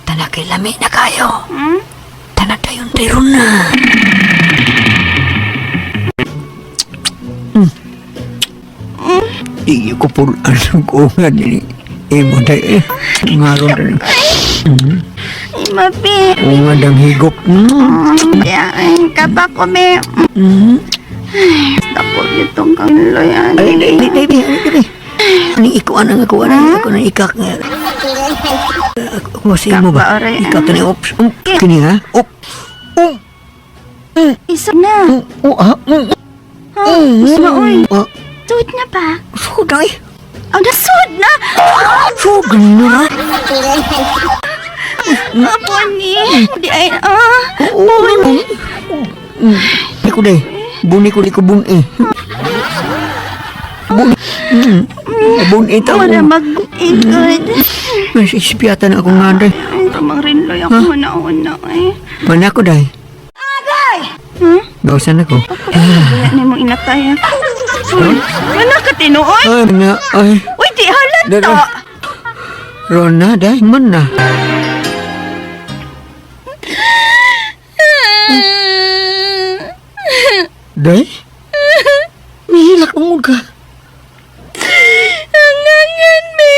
Tanakay lami na kayo. Tanatayon tayo na. Di ko po ko nga din. Mo tayo ngaron rin. Mapi. Nga dang higop. Diyan, kaba ko, be. Tapos itong kang Ringloy. Ay, Ani iko anang ako na ikak nga. Ako sa imo ba? Ikak ni ops. Kini ha? Isa na. Isa na, uy. Tuwid na ba? Suday. Ang nasod na! So, ganun na. Buni! Di ay, Buni. Ako day. Buni ko di ko buni. Buni. Buni tao. wala mag-ikod. Mas ispiyatan ako nga day. Ang tamang rinloy ako na eh. Mana ako day? Gawsan ako. Kaya na mong inatay. Wala ka tinuod? Ay, na, ay. Uy, di halata! Dada. Rona, day, man na. Day? Mahilak mo ka. Ang nangan, be.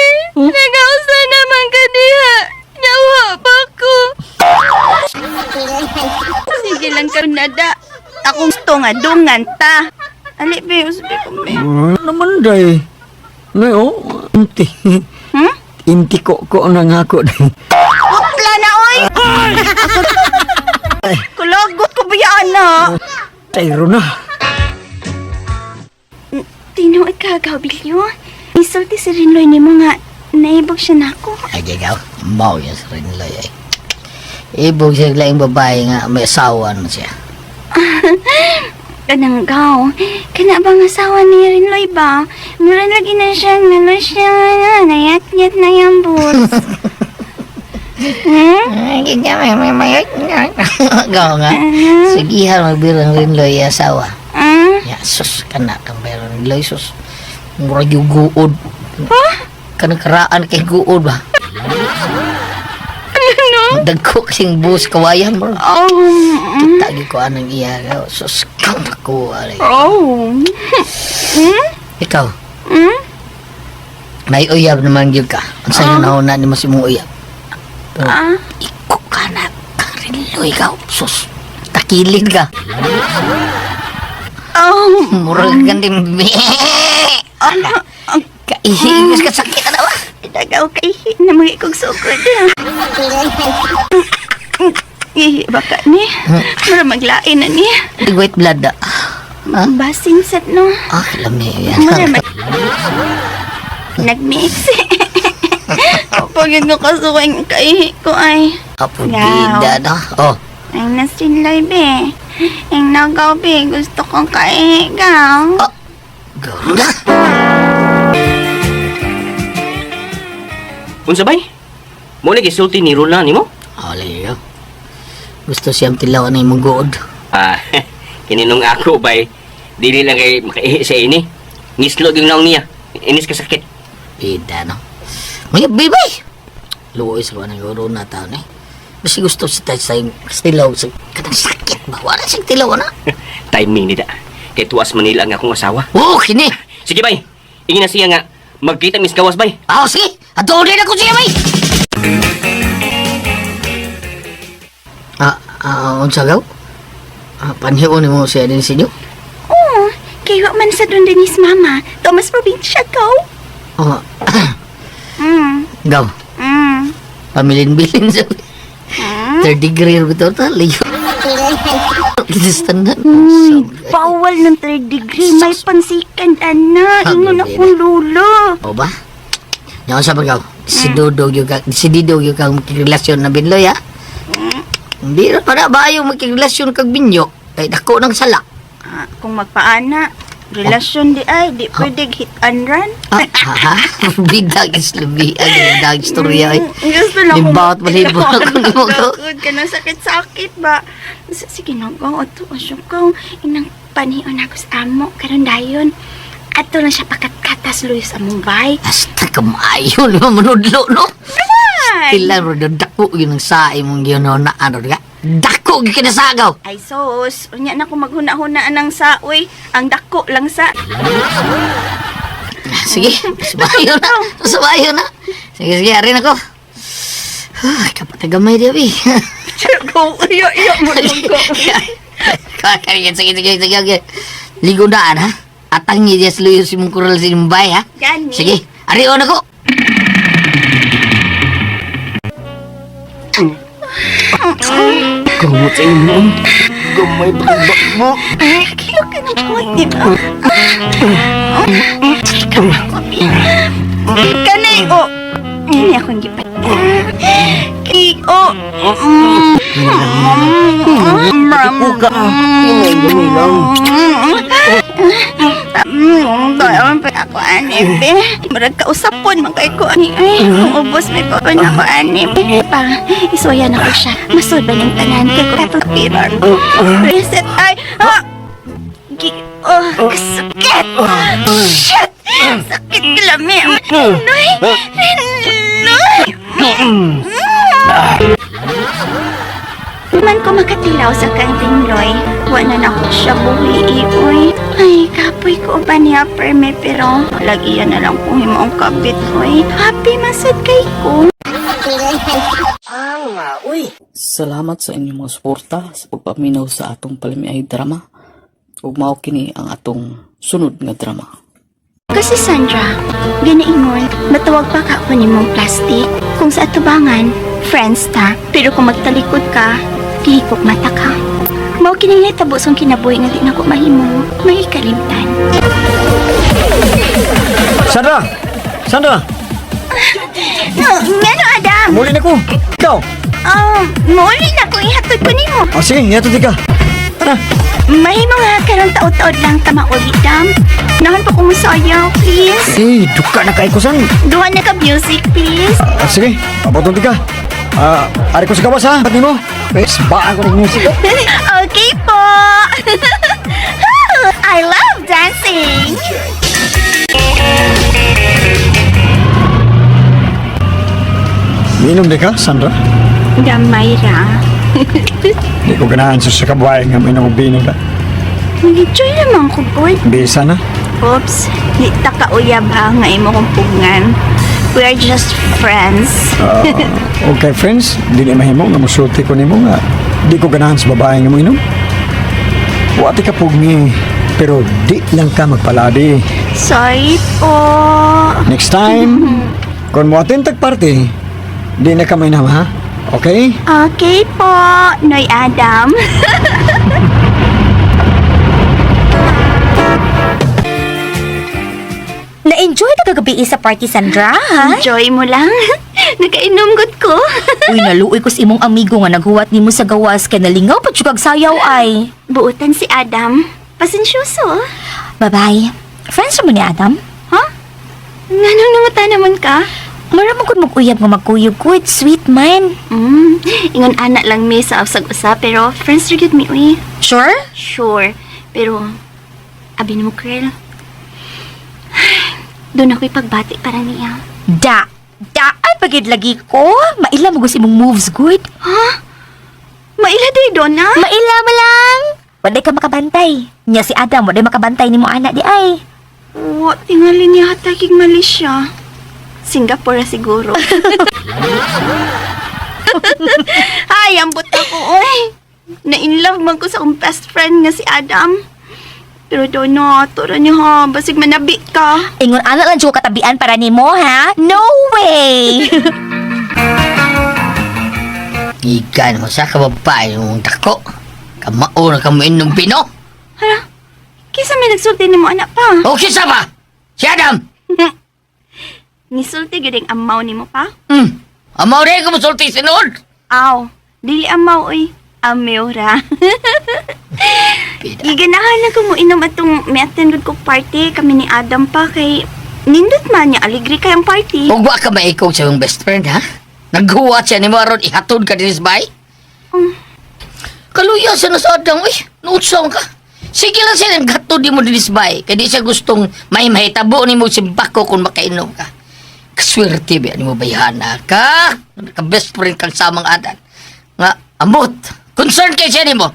Nagausa naman ka diha. Nyawa pa ko. Sige lang ka nada. Akong gusto nga dungan ta. Ali, be, usbi ko, be. Ano naman, day? Ngayon, inti. Inti ko na nga ako, day. Putla na, oy! Kulagot ko ba yan, na? Tayro na. Tinuod ka, Gabilyo. Isulti si Rinloy ni mo nga naibog siya na ako. Ay, ikaw, mau yan sa Rinloy ay. Ibog siya lang babae nga, may asawa naman siya. Kanang gaw, kana bang asawa ni Rinloy ba? Meron lagi na siyang nalosyan, nayat-yat na yung boots. Ay, ganyan, may mayot nga. Gaw nga. Sigihan, magbirang Rinloy asawa. Ya, sus, kana kang meron Rinloy, sus. Murag yung guod. Kanang karaan kay guod ba? Dagko kasing bus kawayan mo. Kita gi ko anang iya. Sus, kang ako. Ikaw? May uyab naman yun ka. Ang sa'yo na ni mas imong uyab. Pero, iko ka na. Rinloy ikaw. Sus, takilid ka. Murag gandim. Kaihigis ka sakit na ba? Dagaw kaihi na mga ikog sukod. Ihi baka ni. Mara maglain na ni. White blood da. Basing set no. Ah, lami yan. Mara nag-mix. Pagin ko kasuking kaihi ko ay. Apo bida na. Oh. Ang nasinlay be. Ang nagaw be. Gusto kong kaihi gaw. Ganda. Unsa bay? Mo lagi sulti ni Rona nimo? Aliyo. Gusto siyang tilawan na imong good. Ah, kininong ako bay. Dili lang kay makaihi sa ini. Ngislog yung naong niya. Inis ka sakit. Bida no. May bibay. Luoy sa kanang guro na tao ni. Basi gusto si tay sa tilaw sa kanang sakit ba? Wala siyang tilaw na. Timing nida. Kay tuwas Manila nga akong asawa. Oh, kini. Sige bay. Ingin na siya nga magkita mis gawas bay. Ah, sige. Ato din ako siya bay. Unsa gaw? Panhion mo siya din sinyo? Oo. Kaya man sa doon din is mama. Thomas probinsya ko. Oh. Gaw. Pamilin-bilin sa third degree ro to liyo. Standard. Bawal ng third degree. May pansikan, ana. Ingon akong lulo. O ba? Yan sa pagaw. Si Dodog yung kang magkirelasyon na binloy ha? Hindi na para ba yung magkirelasyon kag binyo? Kay dako ng sala. Kung magpaana, relasyon di ay, di pwede hit and run. Bidag is lubi. Bidag istorya ay. Gusto lang Limbawat malibot ako ni mo ko. ka na sakit-sakit ba? Sige na go, ato asyo inang panion ako sa amo, karon dayon. Ato lang siya pakat-katas luyos among bay. Hasta kamayo, lima manudlo, no? Ilan ro dako yun ang saay mong yun, no, na ano ka? Dako yung kinasagaw. Ay sos, unya na ko maghuna-hunaan ng saoy. Ang dako lang sa... Sige, sumayo na. Sumayo na. Sige, arin ako. Kapat na gamay di, abi. Iyo mo lang ko. Sige. Ligo daan, ha? Atang niya sa luyo si mong kural sa imbay, ha? Gani. Sige, arion ako. Kamot sa inyo. Gamay ba mo? Kilo ka ng konti ba? Kanay, oh. Hindi akong gipat. Kay, oh. Uka. Ingay lang. Doon pa ako, anip eh. Marag kausapon, magkay ko, anip eh. Kung ubos, may pa na ako, anip eh. Pa, isuyan ako siya. Masod ba ng tanan? Kaya ko katong pirar. Reset, ay, ah! Oh, sakit! Shit! Sakit kalami! Noy! Noy! Man ko makatilaw sa kanting Loy, wala na ko siya buhi, uy. Ay, kapoy ko ba niya perme, pero lagiyan na lang kung himo ang kapit, uy. Happy masad kay ko. Salamat sa inyong mga suporta sa pagpaminaw sa atong palimiay drama. Ug mao kini ang atong sunod nga drama. Kasi Sandra, ginaingon, matawag pa ka ako ni mong plastic. Kung sa atubangan, friends ta. Pero kung magtalikod ka, kihikop mata ka. Mao kini nga tabos ang kinabuhi nga di na ko mahimo, may kalimtan. Sandra! Sandra! Ngano, Adam? Muli na ko! Ikaw! Muli na ko ihatod ko nimo. Sige, yato di ka. Tara! Mahimo nga karong taod-taod lang tamauli, Dam. Nahan pa ko mo sayaw, please. Duka na kay kusan. Duha na ka music, please. Sige, abotong di ka. Ari ko sa gawas ha, pati mo. Baan ko ng music. Okay po. I love dancing. Minom di ka, Sandra? Gamay ra. Di ko ganahan sa kabuhay nga may binom na. Nag-enjoy naman ko, boy. Bisa na. Oops, di ta kauyab ha nga imo kong pugngan. We are just friends. Okay, friends, di na mahimo nga musulti ko nimo nga. Di ko ganahan sa babae nga mo inom. Wati ka pugni, pero di lang ka magpaladi. Sorry po. Next time, kung mo atintag party, di na ka mainam ha? Okay? Okay po, Noy Adam. Na-enjoy na kagabi sa party, Sandra, ha? Enjoy mo lang. Nakainom gud ko. Uy, naluoy ko sa imong amigo nga naghuwat nimo sa gawas kay nalingaw pa jud kag sayaw ay. Buutan si Adam. Pasensyoso. Bye-bye. Friends mo ni Adam? Ha? Nanong namata naman ka? Maramang kung mag-uyab nga magkuyog ko, sweet man. Ingon anak lang mi sa usag-usa, pero friends rin yun mi, uy. Sure? Sure. Pero, abi ni mo, Krel. Doon ako'y pagbati para niya. Daan pagid lagi ko. Maila mo gusto imong moves good. Ha? Maila day doon, ha? Maila mo lang. Waday ka makabantay. Nya si Adam, waday makabantay ni mo anak di ay. Tingali niya hatagig Malaysia. Singapore siguro. Ay, ambot ako, oy. Na-inlove man ko sa akong best friend nga si Adam. Pero doon na, tura niyo ha, basig manabi ka. Ingon anak lang siya katabian para ni mo, ha? No way! Ikan mo sa kababae mong tako. Kamao na kamo inom pino. Hala, kisa may nagsulti ni mo anak pa. O kisa ba? Si Adam! Nisulti gyud ang amaw ni mo pa? Amaw rin ko masulti sinod. Aw, dili amaw oy. Ameora. Giganahan na ko mo inom atong may attended ko party kami ni Adam pa kay nindot man niya aligri kayang party. Huwag ba ka maikaw sa iyong best friend, ha? Naghuwat siya ni Maron, ihatod ka din sa bay? Kaluya siya na sa Adam, uy. Nuutsaw ka. Sige lang siya, naghatod di mo din sa bay. Kaya di siya gustong may mahitabo ni mo si Bako kung makainom ka. Kaswerte ba ni mo bayhana ka? Naka-best friend kang samang adan. Nga, amot. Concern kay siya ni mo.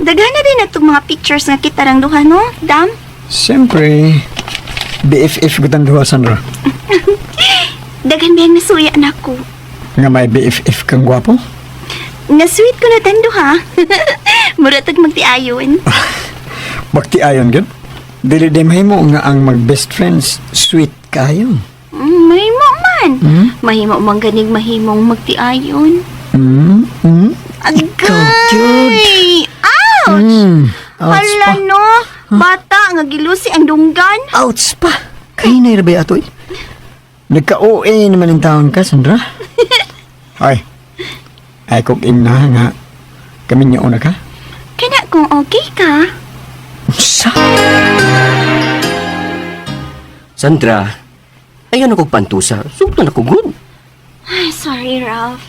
Daghan na din itong mga pictures nga kita rang duha, no? Dam? Siyempre, BFF ko duha, Sandra. Daghan biyang nasuya na ko. Nga may BFF kang gwapo? Nasweet ko na tando, ha? Muratag magtiayon. Bakti ayon, gud. Dili di mahimo nga ang mag-best friends, sweet kayo. Mahimo man. Mahimo man ganig mahimong magtiayon. Agay! Ouch! Hala no, bata nga gilusi ang dunggan. Ouch pa! Kahinay ra ba ato eh? Nagka-OA naman ang taon ka, Sandra. Ay, ay kong ina nga. Kami niya una ka? Kana kung okay ka. Sa? Sandra, ayan ako pantusa. Sugtan ako good. Ay, sorry, Ralph.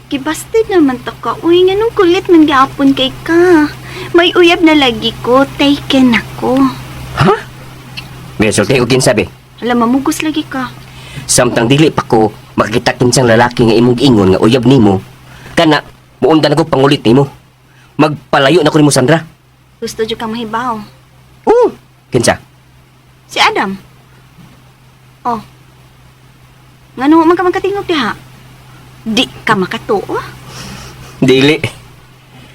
Gibasted naman to ka. Uy, nganong kulit man gapon kay ka. May uyab na lagi ko. Taken ako. Ha? May sulti ko kinsabi. Alam, mamugos lagi ka. Samtang dili pa ko makita kinsang lalaki nga imong ingon nga uyab nimo. Kana, muundan ako pangulit nimo. Magpalayo na ko nimo, Sandra. Gusto dyo kang mahibaw. Oo. Kinsa? Si Adam. Oh. Ngano man ka magkatingog diha? Di ka makatuo? Dili.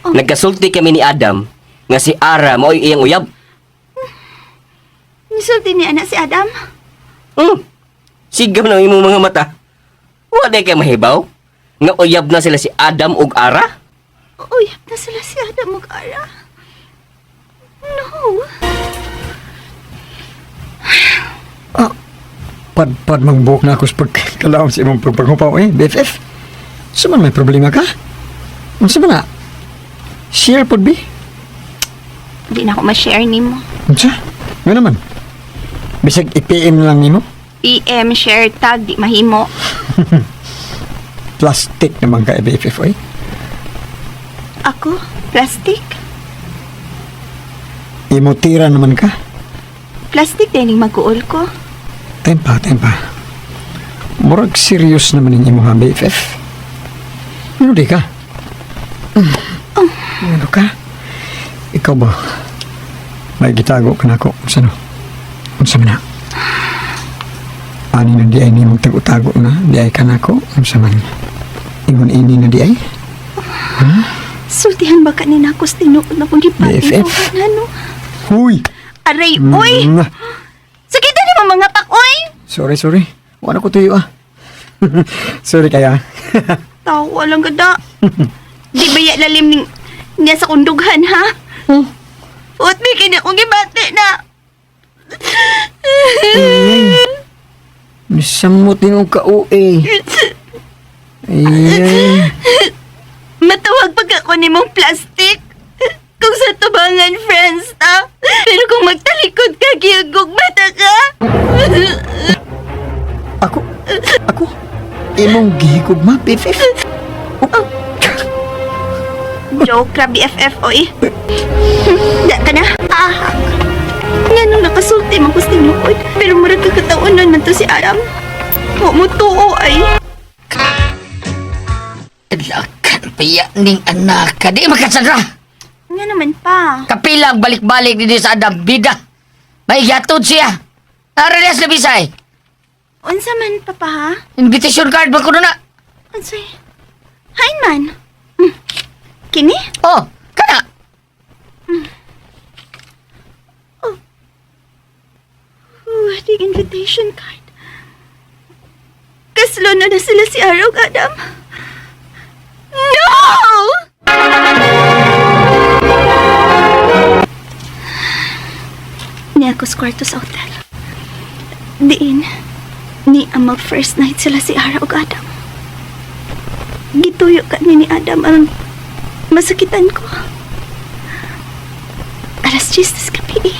Nagkasulti kami ni Adam nga si Ara mao'y iyang uyab. Nisulti ni anak si Adam? Sigam na imong mga mata. Wala kay mahibaw nga uyab na sila si Adam ug Ara. Uyab na sila si Adam ug Ara. No. Pad mangbuk na ako sa pagkalaom sa imong pagpaghupaw eh, BFF. Suman may problema ka? Unsa man na? Share pod bi? Di na ako ma-share nimo. Unsa? Nga naman. Bisag i-PM lang nimo? PM, share, tag, di mahimo. Plastic naman ka, BFF eh. Ako? Plastic? Imutira naman ka. Plastic din yung mag-uol ko. Tempa. Murag serious naman yung imong BFF. Ano di ka? Ano ka? Ikaw ba? May gitago ka na ako. Unsa man na? Ani na di ay ni magtago-tago na. Di ay ka na ako. Unsa man? Ingon ini na di ay? Sultihan ba ka ni nakos tinuod na kung BFF? Ano? Huy! Aray, uy! Sakita ni mo mga pakoy! Sorry. Wala ko tuyo ah. Sorry kaya. Tawa lang gada. Di ba ya lalim niya sa kundughan, ha? Ut, may kanya kong gibati na. Misamot din ang ka-OA. Ay. Matawag pag ako ni mong plastic. Kung sa tubangan, friends, ta. Pero kung magtalikod ka, giyagog mata ka. Ako? Imong gihigog ma, BFF? Joke ra, BFF, oy. Da ka na? Ahak. Nga nung nakasulti, magkusting lukod. Pero murag kakataunan man to si Aram. Huwag mo tuo, ay. Lakan paya ning anak ka. Di makasandra. Nga naman pa. Kapilang balik-balik din sa Adam Bida. May yatod siya. Naralas na bisay. Unsa man, papa, ha? Invitation card ba ko na? Unsay? Hain man. Kini? Oh, kana. The invitation card. Kaslo na sila si Arog, Adam. No! Ni ako sa kwarto sa hotel. Diin, ni ang mag-first night sila si Arog, Adam. Gituyo ka ni Adam ang masakitan ko. Alas 10 tas gabi.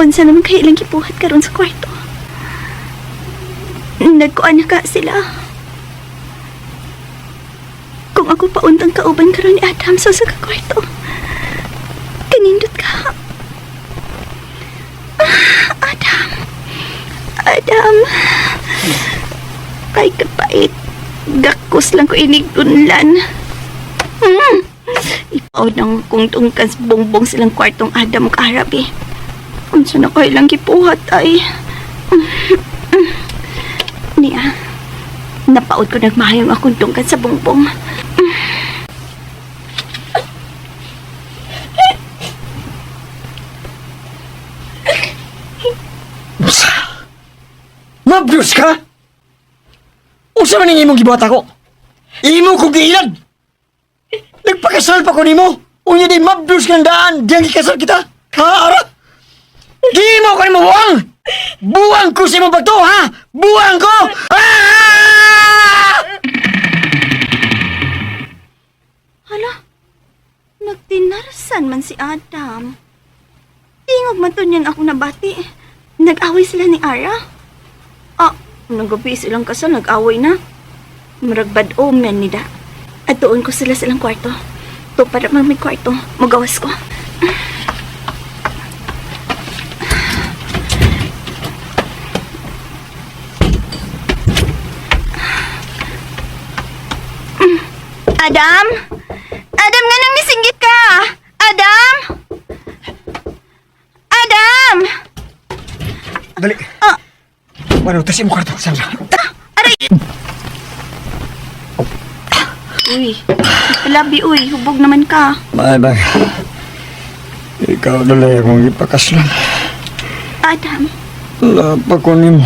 Unsa naman kayo ilang kipuhat karon sa kwarto. Nagkuan na ka sila. Kung ako pauntang kauban karon ni Adam sa kwarto. Kanindot ka. Adam. Kay kapait. Gakos lang ko inigdunlan. Ipaw nang kung tungkas bongbong silang kwartong Adam ug Arab eh. Unsa na kayo lang kipuhat ay. Niya, napaod ko nagmahayang akong tungkad sa bongbong. Mabdus ka? Usa man ning imong gibuhat ako? Imo ko giilad. Nagpakasal pa ko nimo. Unya di mabdus kang daan. Diyan ikasal kita. Kaara. Di mo ko nimo buwang. Buwang ko sa imo bato, ha? Buwang ko! Ah! Hala, nagtinarsan man si Adam. Tingog man to niyan ako nabati. Nag-away sila ni Ara. Ah, nagabi silang kasal, nag-away na. Maragbad omen ni da. At doon ko sila silang kwarto. To para may kwarto, magawas ko. Adam? Adam, nga nang nisinggit ka? Adam? Adam? Dali. Ano, tas imo kwarto, Sandra. Aray! Uy, labi uy, hubog naman ka. Bye. Ikaw dali akong ipakaslan. Adam, Lapa ko nimo.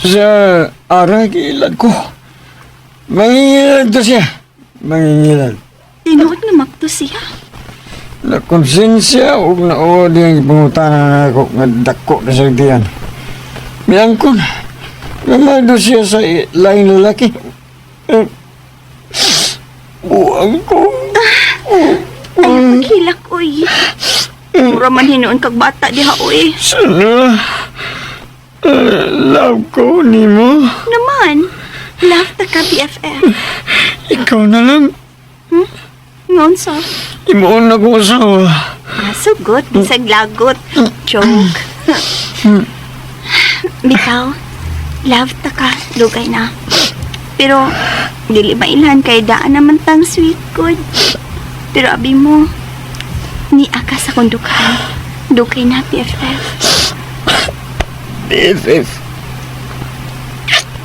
Sa ara giilad ko. Mangingilad to siya. Mangingilad. tinuod nga makto siya. Na konsensya o na o diyang pangutanan na ako nga dako na sa diyan. Miyangkon. Namado siya sa laing lalaki. Buwang ko. Ay, paghilak uy. Mura man hinoon kag bata diha uy. Sana. Love ko nimo. Naman, love ta ka BFF. Ikaw na lang. Ngon sa? Imoon na ko asawa. Sugot, bisag lagot. Joke. Bitaw, love ta ka, dugay na. Pero, dili mailan kay daan naman tang sweet good. Pero abi mo, ni aka sa kundukan. Dugay na BFF. BFF.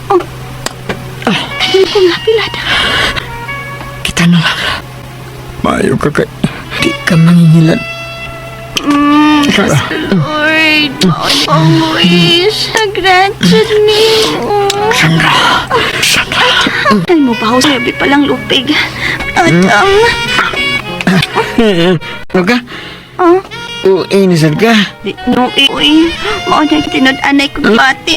Oh, ano ko nga pilada? Kita na lang. Mayo ka kay. Di ka mangingilad. Lord, maon wish. Granted ni mo. Sandra. Ay mo ba ako sabi palang lupig. Adam. Ano ka? Oh, Inisan ka? di no uy. Maon na tinod-anay ko bati.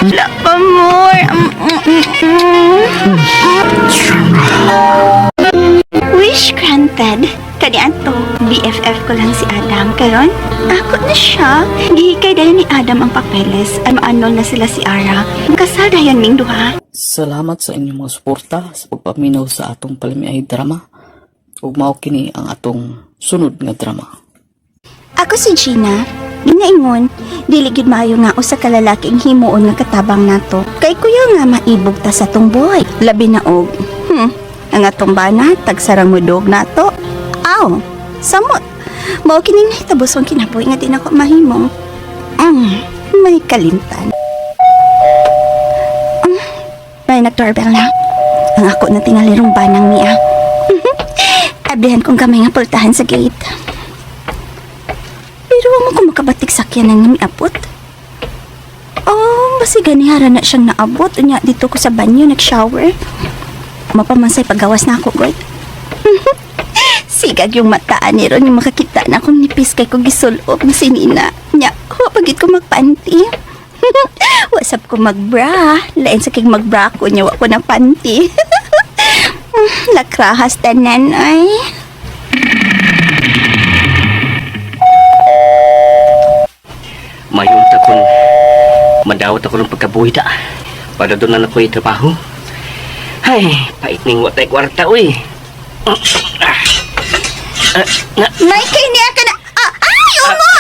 Wala pa more. Wish granted. Kanian to, BFF ko lang si Adam. Karon, ako na siya. Gihikay dahil ni Adam ang papeles. Ay maanol na sila si Ara. Kasal dayan ming duha. Salamat sa inyong mga suporta sa pagpaminaw sa atong palimiay drama. Ug mao kini ang atong sunod nga drama. Ako si Gina. Ginaingon, dili gid maayo nga usa ka lalaking himuon nga katabang nato. Kay kuya nga maibog ta sa tong buhay. Labi na og. Ang atong bana tagsarang mudog nato. Aw, samot. Mao kining nahitabos ang kinabuhi nga di na ko mahimong. May kalimtan. May nag-doorbell na. Ang ako na tingalirong banang niya. Ablihan kong kamay nga pultahan sa gate. Pero mo ko makabatik sakyan ng namiabot. Oh, basi ganihara na siyang naabot. Unya, dito ko sa banyo, nag-shower. Mapamansay paggawas na ako, God. Sigag yung mataan ni Ron yung makakita na akong nipis kay ko gisulok na sinina. Nya, pagit ko magpanty. Wasap ko magbra. Lain sa king magbra ko, nya ko na panty. Lakrahas tanan ay. Mayon ta kun madawat ako ng pagkabuhi ta. Para doon na ako trabaho. Ay, pait ning watay kwarta uy. Nay, kay niya ka na. Ay, uma!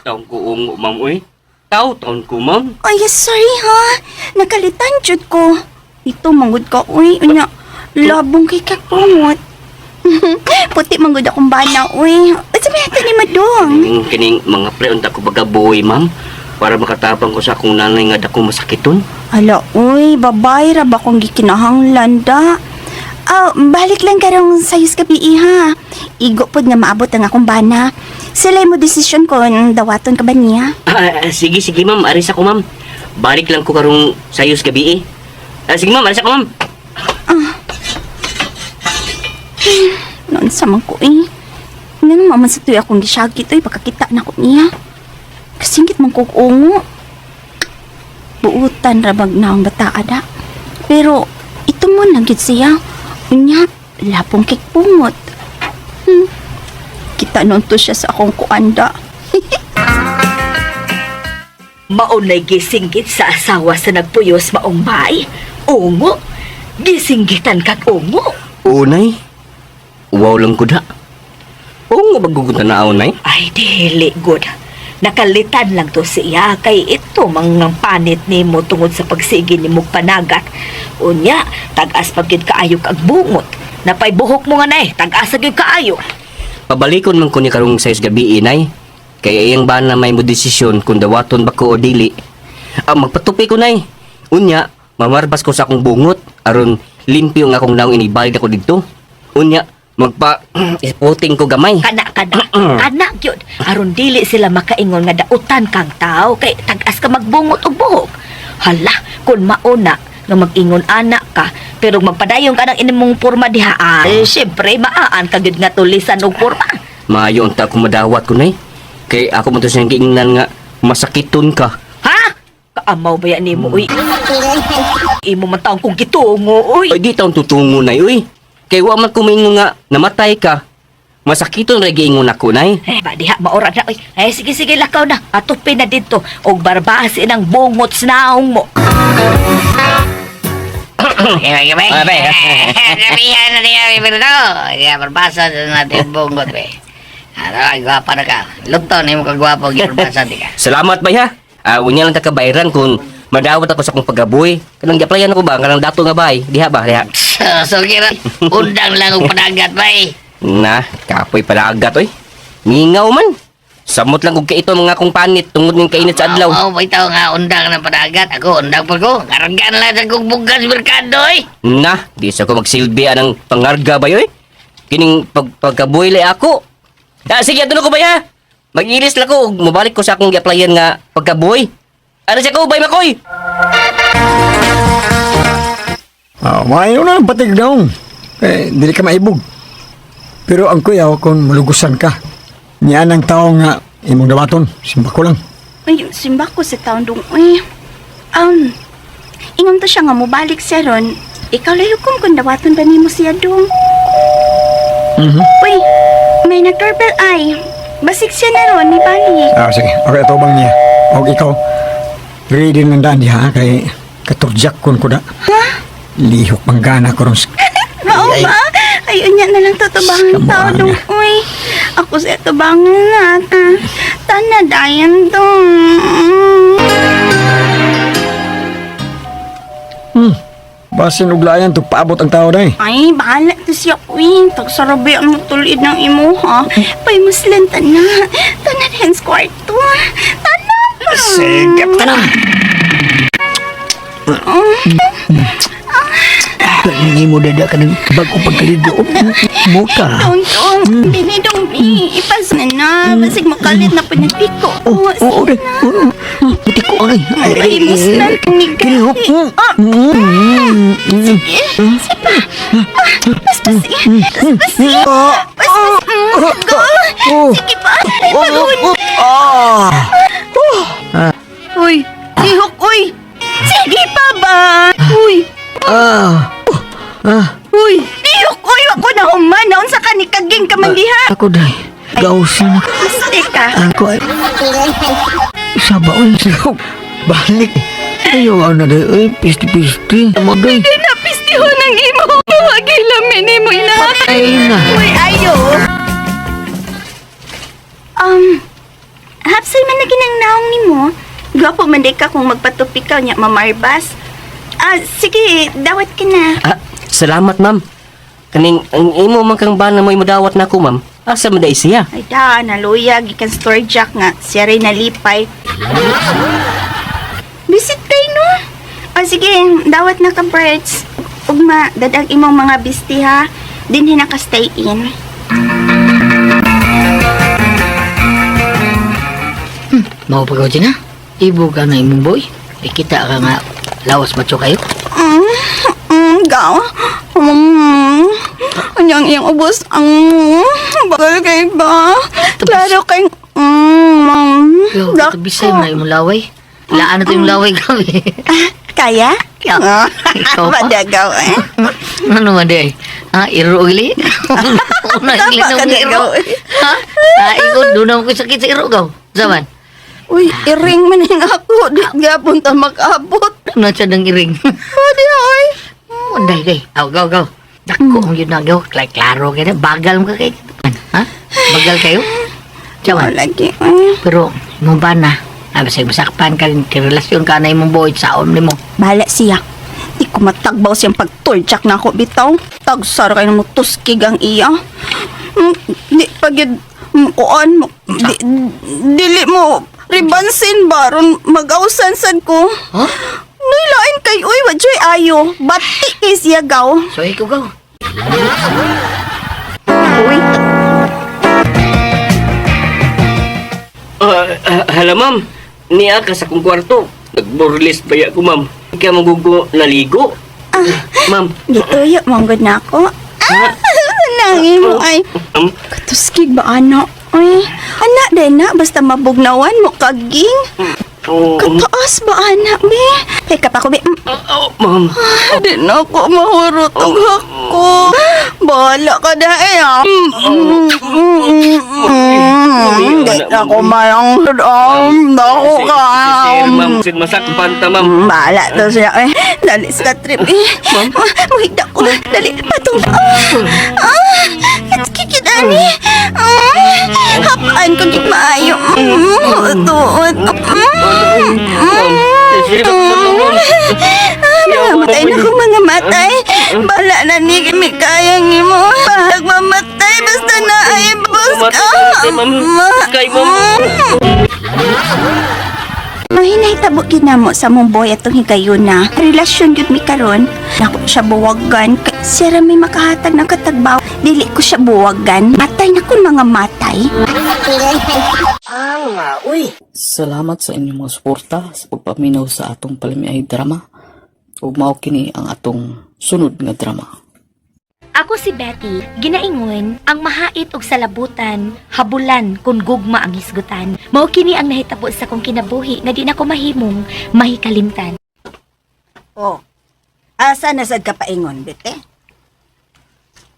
Taon ko ungo, ma'am uy. Taon ko, ma'am. Ay, sorry ha. Nakalitan jud ko. Ito, manggod ka, uy. Unya, labong kay kakumot. Puti manggod akong bana, uy. Sa may hata ni Madong. Kining mga pre-unta ko bagaboy, ma'am. Para makatapang ko sa akong nanay nga dako masakiton. Ala, uy, babay ra ba kung gikinahanglan da? Balik lang karong sayos gabi ha. Igo pod nga maabot ang akong bana. Sila mo desisyon kung dawaton ka ba niya? Sige, ma'am. Aris ako, ma'am. Balik lang ko karong sayos gabi sige, ma'am. Aris ako, ma'am. Noon sa man ko Nga naman sa tuya akong gisyagi to pagkakita na ko niya. Kasingit man ko ungo. Buutan rabag na ang bata ada. Pero ito mo lang gid siya. Unya, lapong kikpungot. Kita noon to siya sa akong kuanda. Maunay gisinggit sa asawa sa nagpuyos maong bay. Ungo, gisinggitan kag ungo. Unay? Wow lang ko da. Oo nga bagugunta na unay. Ay, dili, good. Nakalitan lang to siya kay ito mga panit ni mo tungod sa pagsigi ni mong panagat. Unya, tag-as pagkid kaayo kag bungot. Napay buhok mo nga na tag-as agad kaayo. Pabalikon man ko ni karong sayos gabi inay. Kaya iyang ba na may mo desisyon kung dawaton ba ko o dili. Magpatupi ko nay. Unya, mamarbas ko sa akong bungot aron limpyo nga akong naong inibalik ako dito. Unya, puting ko gamay. Kana gyud. Aron dili sila makaingon nga dautan kang tao kay tag-as ka magbungot og buhok. Hala, kun mauna nga mag-ingon anak ka pero magpadayon ka ng inimong porma diha. Syempre maaan ka gyud nga tulisan og porma. Maayo unta akong madawat ko nay. Kay ako mo to siyang giingnan nga masakiton ka. Ha? Kaamaw ba yan nimo uy? Imo man taong kong gitungo uy. Ay di taon tutungo nay uy. Kay wa man kumingo nga namatay ka. Masakiton ra giingon ako nay. Diha maora na uy. Sige lakaw na. Atupin na dito og barbasi ng bungot sa naong mo. Gabihan na niya, Ibildo. Kaya barbasa na natin bungot, be. Gwapa na ka. Lugto na mo kagwapo, barbasa di ka. Salamat bay ha. Unya lang ta kabayran kung madawat ako sa akong pagaboy. Kanang gi-applyan ako ba kanang dato nga bay. Diha ba? Diha. So kira undang lang og panagat, bay. Na, kapoy palagat oy. Mingaw man. Samot lang kung kaito mga akong panit tungod ng kainit sa adlaw. Oo, bitaw nga undang na panagat. Ako, undang pa ko. Karanggan lang sa kong bugas merkado, eh. Na, di sa ko magsilbi anang pangarga ba yoy? Kining pagkabuhi lay ako. Sige, ato na ko ba ya? Mag-ilis lang ko, mabalik ko sa akong gi-applyan nga pagkabuhi. Ano siya ko, bay makoy? Maayo na ang patig daw. Dili ka maibog. Pero ang kuyaw kung malugusan ka. Niyan ang tao nga imong dawaton. Simba ko lang. Ay, simba ko sa taon dong. Ingon to siya nga mubalik siya ron. Ikaw layo kung dawaton ba nimo siya dong? Uy, may nag-doorbell ay. Basik siya na ron, ni balik. Sige. Okay, ito bang niya. O ikaw, ready ng daan diha kay katurjak kun ko da. Ha? Lihok panggana ko ron. Oo ba? Ayun niya na lang tutubangan tao dong. Uy, ako sa tubangan na. Tana dayan dong. Basin uglayan to paabot ang tao day. Ay, bahala to siya, Uy. Tagsarabi ang matulid ng imo, ha? Pay muslan, tana. Tana na yung kwarto. Tana. Sigap ka na. Hindi mo dada ka ng bago pagkalido. Muka. Tong, bini dong, bi. Ipas na na. Basig makalit na pinagtiko. Oo, de. Tiko ay. Pay muslan, Kinihok. Sige. Sipa. Basta sige. Basta sige. Go. Sige pa. Ipagod. Uy, lihok, uy. Sige pa ba? Uy. Uy, lihok, uy. Ako na humanaon sa kanikaging kamandiha. Ako day. Gausin. Basta ka. Ako ay. Sabaon siya. Balik. Ayaw na day. Ay, pisti-pisti. Amo day. Hindi na pistiho ng imo. Huwag ilamin imo ina. Ay na. Uy, ayo. Hapsay man na ginang naong nimo. Gwapo man day ka kung magpatupi ka niya mamarbas. Sige, dawat ka na. Salamat ma'am. Kaning ang imo man kang bana mo imodawat na ako ma'am. Asa man day siya? Ay da, naluyag, ikan store jack nga. Siya rin nalipay. Visit kayo no? Sige, dawat na ka, Berts. Ug ma, dadag imong mga bisti ha. Dinhi na ka stay in. Mau pagaw na? Ibo ka na imong boy. Ikita ka nga lawas macho kayo. Gaw. Anyang iyang ubos ang bagal kay ba? Klaro kay Yo, ito bisay mo na imong laway. Laan na ito yung laway gabi. Kaya? Ikaw pa? Madagaw eh. Ano man di? Ha? Iro uli? Una ili Tama na ka mo iro? dagaw eh. Ha? Ikot, doon na mo sakit sa iro gaw. Zaman? Uy, iring man yung ako. Di gapon ta mag-abot. Ano siya ng iring? Pwede ay. Unday kay. Aw, gaw, gaw. Dako ang yun na gaw. Klaro kayo na. Bagal mo ka kay. Ha? Bagal kayo? Zaman? Lagi ay. Pero, mo ba na? Abasay masakpan ka rin. Kirelasyon ka na imong boy sa ni mo. Bala siya. Di ko matagbaw siyang pagtultsak na ako bitaw. Tagsar kayo mo tuskig ang iya. Di pagid kuan mo. Dili mo ribansin baron mag-awsan sad ko. Huh? Nilain kay uy wadyoy ayo. Bati kay siya gaw. So, ikaw gaw. Uy. Hala ma'am, niya ka sa kong kwarto. Nagborlis ba ya ko ma'am? Kaya magugo naligo. Ma'am. Gituyo manggod na ako. Nangi mo ay. Katuskig ba anak? Ay, anak din na basta mabugnawan mo kaging. Kataas ba anak be? Teka pa ko be. Ma'am. Di na ako mahurot ang hako. Bahala ka na eh. Di na ako mayang Dako ka. Sir, ma'am. Sin masakpan ta ma'am. Bahala to siya eh. Dali sa trip eh. Mahigda ko. Dali patong. Kikidani. Hapaan ko kik maayo. Tuot. Mamatay na ko mga matay. Bala na ni kami kayang imo. Bahag mamatay basta na ay bus ka. Kay ma'am. Mahinay tabo ginamo sa mong boy atong higayon na. Relasyon yun mi karon. Nako siya buwagan. Siya may makahatag ng katagbaw. Dili ko siya buwagan. Matay na kun mga matay. Salamat sa inyong mga suporta sa pagpaminaw sa atong palimiay drama. Ug mao kini ang atong sunod nga drama. Ako si Betty, ginaingon ang mahait og salabutan, habulan kung gugma ang hisgutan. Mao kini ang nahitabo sa kong kinabuhi nga di na ko mahimong mahikalimtan. Oh, asa nasad ka paingon, bete?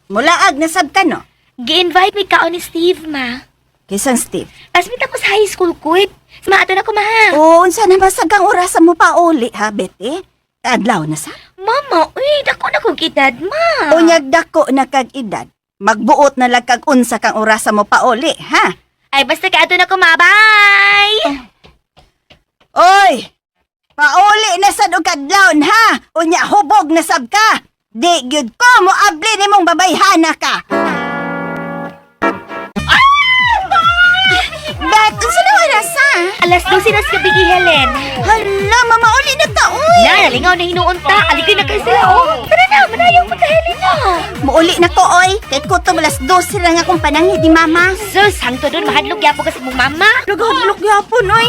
Mulaag nasab ka, no? Gi-invite mi kaon ni Steve, ma. Kisan Steve. Classmate ako sa high school, kuit. Maato na ko, ma. Oo, unsa na masagang orasan mo pa uli, ha, bete? Adlaw na sa? Mama, uy, dako na kong edad, ma. Unyag dako na kag edad. Magbuot na lang kag unsa kang orasan mo pa uli, ha? Ay, basta ka na ko, ma. Bye! Oy! Pauli na sad og kadlawon, ha? Unya hubog na sab ka. Di gyud ko mo abli nimong babayhana ka. Ba't unsa na sa? Alas 12 na sa gabi, Helen. Hala, mamauli na ta, uy. Na, nalingaw na hinuunta. Aligay na kayo sila, oh. Tara na, manayong magka-Helen na. Muuli na ko, oy. Kay kutob alas 12 lang akong pananghi di mama. Sus, hangto doon, mahadlok yapo kasi mong mama. Nagahadlok yapon, oy.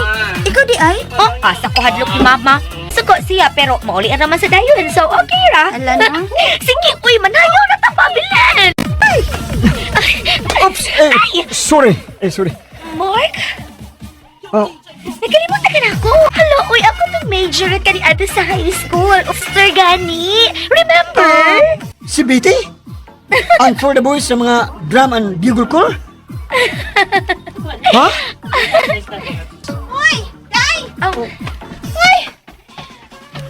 Ikaw di ay? Oh, asa ko hadlok ni mama. Suko siya, pero maulian naman sa dayon, so okay ra. Ala na. Sige, uy, manayaw na ta pabilin. Oops! Sorry. Sorry. Mark? Oh, Nagkalimutan ka na ako. Hello, uy, ako tong major at kani ato sa high school. Officer gani. Remember? si Betty? And for the boys sa mga drum and bugle corps? Ha? Uy, Day! Oh, Uy!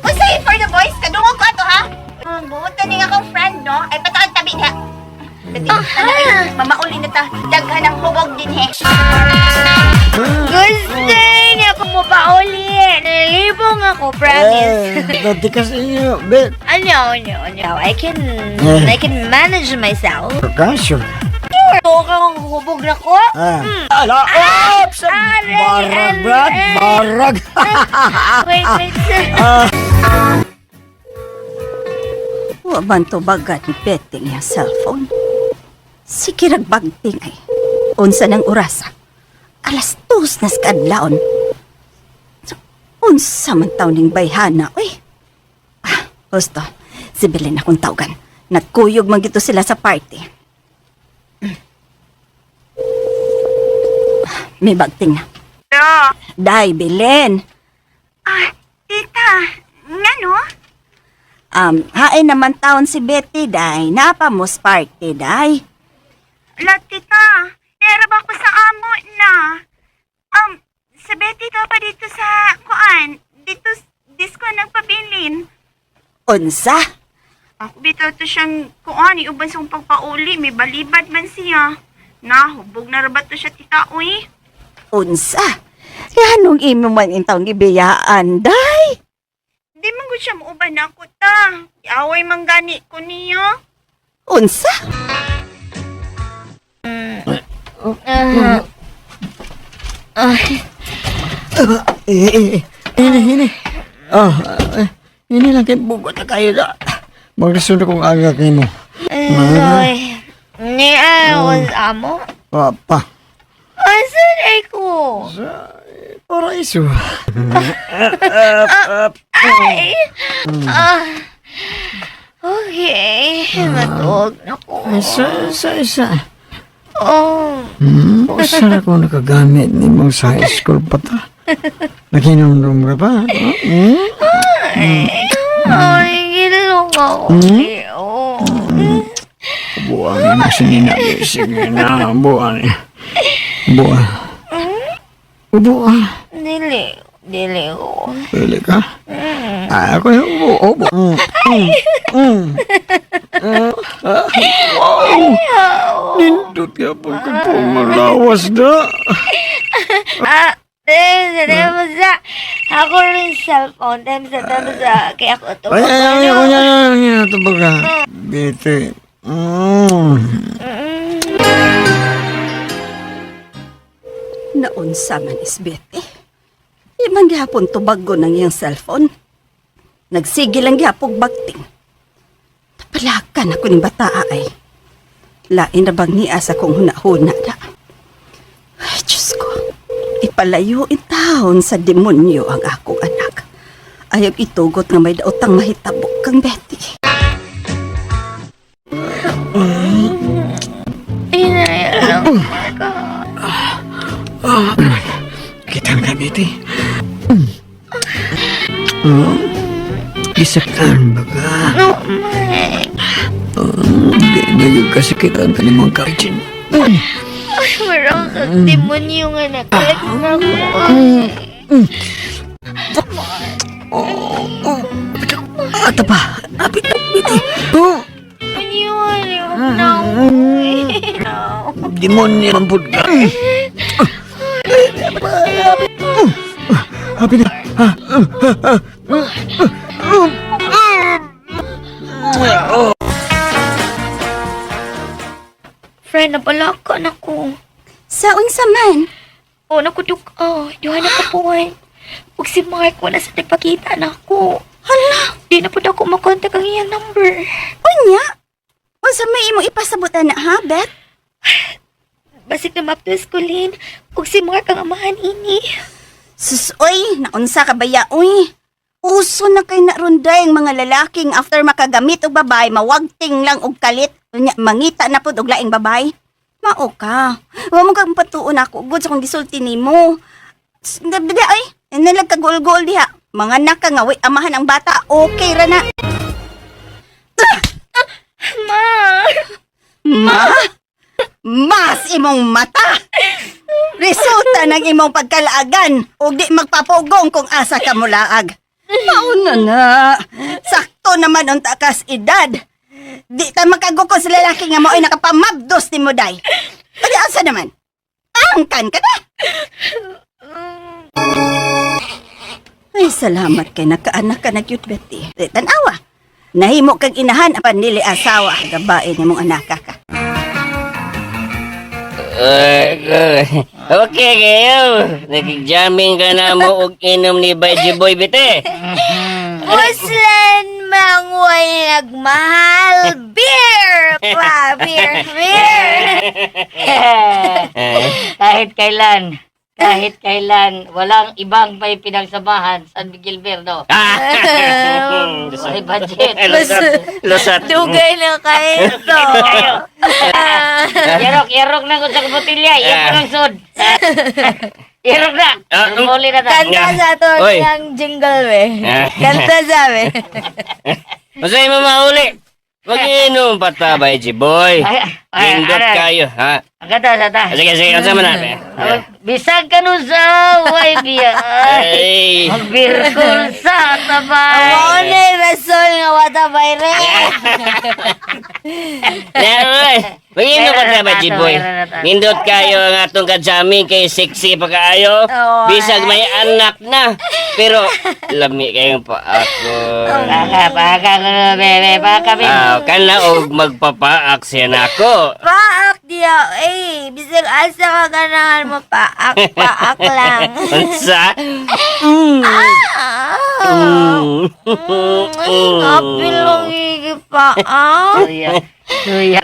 Unsay for the boys? Kadungog ko ato, ha? Buot ni akong friend, no? Ay, patakan tabi na. Mamauli na ta. Daghan ang hubog din, he. gusto niya ako mo pa ulit. Nalibong ako, promise. Dati kasi inyo, bet. Ano. I can manage myself. Sure. Ito kang hubog na ko. Ala, oops! Barag, Brad, barag. Wait. Waban to bagat ni Betty niya cellphone. Sige ragbagting ay. Unsa ng orasa. Alas 2 na skadlaon. Unsa man taon ning bayhana, uy. Gusto, si Belen akong tawgan. Nagkuyog man gito sila sa party. May bagting na. Day, Belen. Tita, nga no? Hain naman taon si Betty, Day. Napamos party, Day. Tita, neraba ko sa amo na. Sa Betty to pa dito sa kuan. Dito, disco nagpabilin. Unsa? Ako bito to siyang kuan, iuban sa pagpauli. May balibad man siya. Hubog na rabat to siya, tita, uy. Unsa? Yanong imo man intawng gibiyaan, Day. Di man gud siya mauban ako ta. Away man gani ko niya. Unsa? Ini lang kayo bugot na kayo na. Magrisunod kong aga kayo mo. Ay, ni awas amo? Papa. Asan ay ko? Para iso. Ay! Okay, matog na ko. Isa. Oh, Saan ako nakagamit ni mong sa high school pa ta? Nakinomdom ka pa? ay, ginalong ako. Oh. Buwan na sininabi. Sige na, buwan. Buwan. Dili ko. Pili ka? Ako yung ubo. Wow! Nindot ka po kung pumalawas na. Dahil mo sa, ako rin cellphone, dahil sa, kaya ako ito. Ay, ito ba ka? Bete. Naunsa man is Betty. Iman gihapon to bago ng iyang cellphone. Nagsige lang gihapog bagting. Napalakan ako ni bataa ay. Lain na bang niya sa kong hunahuna na. Ay, Diyos ko. Ipalayo in taon sa demonyo ang akong anak. Ayaw itugot nga may daotang mahitabok kang Betty. Inayalang Kita nga, Bete. Isakan ba ka? Hindi na yung kasikitan ka ni mga kachin. ay, marang sa demonyo nga nakalit na ko. Ata pa. Apit na, Bete. Maniwala na ako. Demonyo ang pud ka. Apit na. Friend, napalakan ako. Sa unsa man? O, nakuduk. Diyan na kapuan. Huwag si Mark, wala sa nagpakita na ako. Hala, Di na po na ako makontak ang iyang number. unya. Unsa may imo ipasabutan na ha, Bet? Basig na map to eskulin. Huwag si Mark ang amahan ini. Sus, oy, naunsa ka baya, uy. Uso na kay narunday ang mga lalaking after makagamit og babay, mawagting lang og kalit. Unya, mangita na pud og laing babay. Mao ka. Wa mo kang patuon ako ugod sa kong gisulti nimo. Dada ay, nalag ka gol-gol diha. Mga naka nga, wait, amahan ang bata, okay ra na. Ma! Ma? Mas imong mata! Resulta ng imong pagkalaagan o di magpapugong kung asa ka mulaag. Mauna na. Sakto naman ang takas edad. Di ta makagukos sa lalaki nga mo ay nakapamabdos ni mo, day. Pwede asa naman? Angkan ka na! Ay, salamat kay nakaanak ka na cute, Betty. Tanawa. Nahimo kang inahan apan nili asawa gabae ni mong anak ka. Okay kayo. Nag-jamming ka na mo og inom ni Baji Boy, bite. Puslan mangoy nagmahal. Beer pa, beer. Kahit kailan, walang ibang may pinagsamahan San Miguel Berno. May budget. Lusot. Dugay na kayo to. Yarok na ko sa kaputilya. Iyak ng sud. Yarok na. Muli na ta. Kanta sa to Oy. ng jingle, we. Kanta sabi. Masay mo mauli. Mag-inom pa ta ba, Jiboy? Hindot kayo, ha? Ang kanta sa ta. Sige, kasama na. Bisag ka nun sa way biya. Ay. Magbirkol sa tabay. Ang na rasol nga watabay re. Mag-inom pa ta ba, Jiboy? Hindot kayo ang atong kadsami kay sexy pa kaayo. Bisag may anak na. Pero, lami kayong pa ako. Baka ko bebe, baka bebe. Kana og magpapaak siya na ako. Paak diya, bisag asa ka ganahan mo paak lang. Unsa? Kapil lang igipaak. Suya.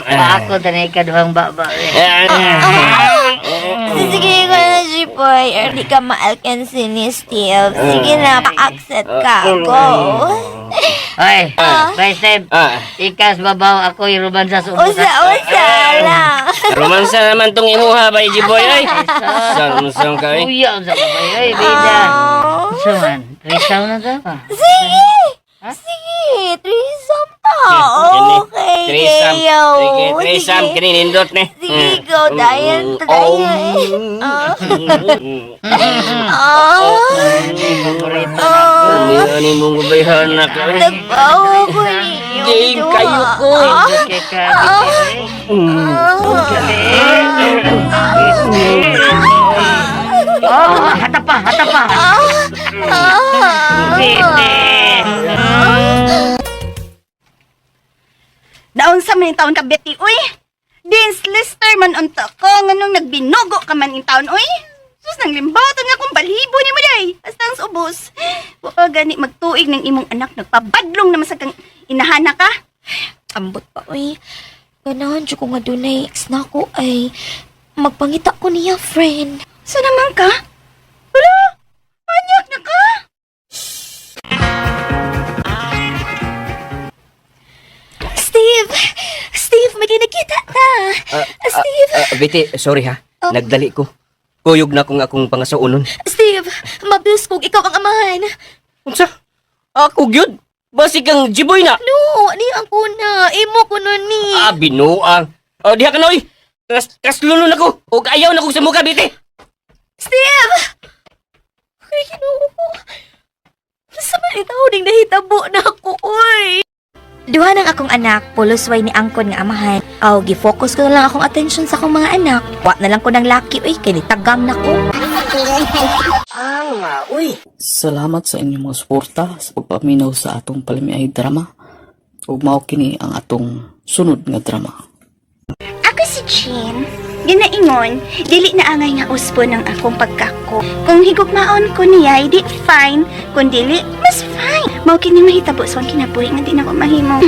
Ako tanay kaduhang baba. Sige ko na si Boy, or di ka maalkan si Steve. Sige na, pa-accept ka ako. Ay, by step, ikas babaw ako yung romansa sa umusa. Usa lang. Romansa naman tong imuha ba, Jiboy? Ay, saan ka eh? Uya, sa babay. Ay, bida. Saman, risaw na ka pa. Sige, threesome pa. Okay, kayo. Threesome, kininindot ne. Sige, go, dayan. Ano mong gubayhan na ka? Nagbawa ko ninyo. Game kayo ko. Hata pa. Daon sa man taon ka Betty, uy. Dins Lister man unta ko nganong nagbinugo ka man in taon, uy. Sus nang limbawtan nga kung balhibo ni mo day. Hasta ang ubos. Wa gani magtuig ng imong anak nagpabadlong naman sa kang inahana ka. Ambot pa, uy. Ganahan siya ko nga dunay ex na ko ay magpangita ko niya, friend. So naman ka? Wala. Anyak na ka. Steve, may kinakita na. Steve. Biti, sorry ha. Nagdali ko. Kuyog na kung akong pangasaunon. Steve, mabis kong ikaw ang amahan. Unsa? Ako gyud. Basig kang Jiboy na. No, di ako na. Imo ko nun ni. Binuang. Diha ka na oy. Kaslulon ako. O ayaw na ko sa mukha, Biti. Steve! Ay, kinuha ko. Sa malitaw ding nahitabo na ako, uy. Duha ng akong anak, pulusway ni angkon nga amahan. Gifocus ko na lang akong atensyon sa akong mga anak. Wa na lang ko ng laki, uy, kay nitagam na ko. Salamat sa inyong mga suporta sa pagpaminaw sa atong palimiay drama. Ug mao kini ang atong sunod nga drama. Ako si Jean. Ginaingon, dili na angay nga uspo ng akong pagkako. Kung higugmaon ko niya, di fine. Kung dili, mas fine. Mao kini mahitabo sa kinabuhi nga di na ko mahimo.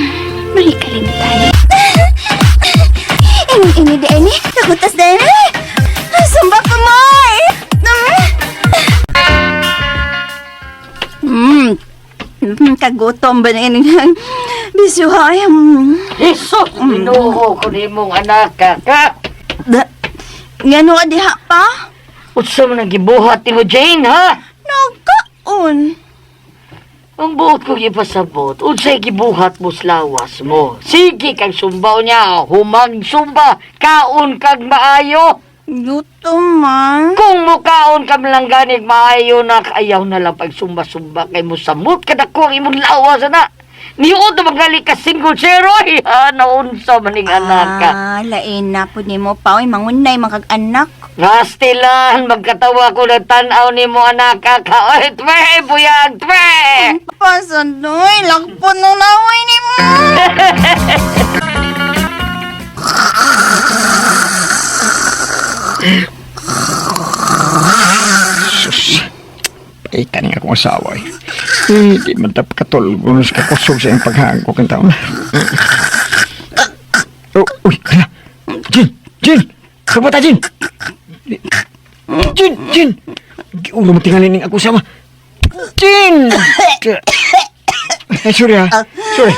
Mahikalimutan. Ini di ini, nakutas din. Sumba pa mo kagutom ba na ini? Bisuhay. Iso, minuho ko ni mong anak ka. Ngano ka diha pa? Utsa mo nang gibuhat ni mo, Jane, ha? Nagkaon. Ang buot ko ipasabot, unsay gibuhat mo lawas mo. Sige kang sumbaw niya, humang sumba, kaon kag maayo. Gutom man. Kung mukaon ka lang ganig maayo na, ayaw na lang pagsumba-sumba kay mo samot ka na ko ang imong lawas na. Niyo to magali ka single zero, naunsa maning anak ka. Lain na po ni mo pa, oy, mangunay, makag-anak. Rastilan, magkatawa ko na tanaw ni mo anak ka. Oy, twe, buyag, twe! Pasandoy, lagpon ng laway ni mo. Sus. Paitan nga akong asawa eh. Di man dapat katulog sa kakusog sa iyong paghagok ang taon. Oh, uy, kaya. Jin! Kapata, Jin! Jin! Ulo mo tingalin ng ako sama. Jin! Sorry ha. Sorry.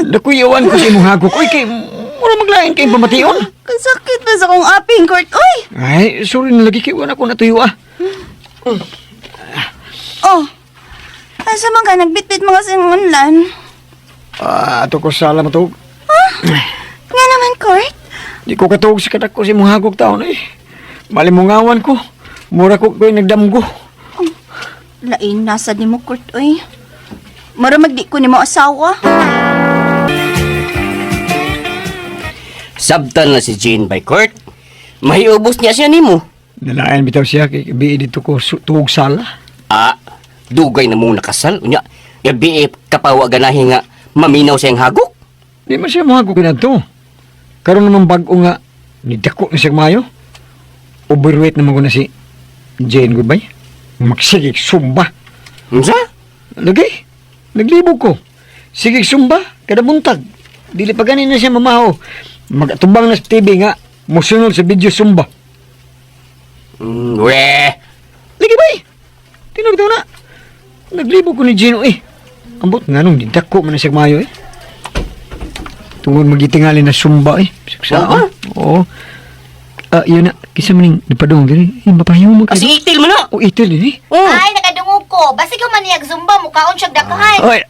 Nakuyawan ko sa imong hagok. Uy, kay mura maglain kayong pamation. Kasakit na sa kong aping, Kurt. Uy! Ay, sorry na lagi kayo ako natuyo ah. Oh, asa man ka nagbitbit mga singunlan? Ato ko sala matug. Nga naman, Kurt. Di ko katug sa katak ko sa imong hagok taon eh. Malimungawan ko. Mura ko ko'y nagdamgo. Lain nasa di mo, Kurt, uy. Mara magdi ko ni mo asawa. Sabtan na si Jean by Court. Mahiubos niya siya nimo. Nalayan bitaw siya kay gabi dito ko tuog sala. Dugay na mong nakasal. Unya, gabi kapawa ganahin nga maminaw siyang hagok. Di man siya mahagok na to. Karon naman bago nga nidako na siya mayo. Overweight naman ko na si Jane Goodbye. Magsigig sumba. Unsa? Lagay. Naglibog ko. Sigig sumba. Kada buntag. Dili pa ganin na siya mamaho. Magatubang na sa TV nga. Musunod sa video sumba. Weh. Lagi ba eh? Tinag daw na. Naglibog ko ni Gino eh. Ambot nga nung didako man na siya mayo eh. Tungod magitingali na sumba eh. Saksa. Oo. Yun na. Kisa maning napadong gani. Yung mapahiyo mo ka. Kasi itil mo na. Itil eh. Ay, nakadungog ko. Basta ka maniyag zumba, mukhaon siyang dakahan. Oy.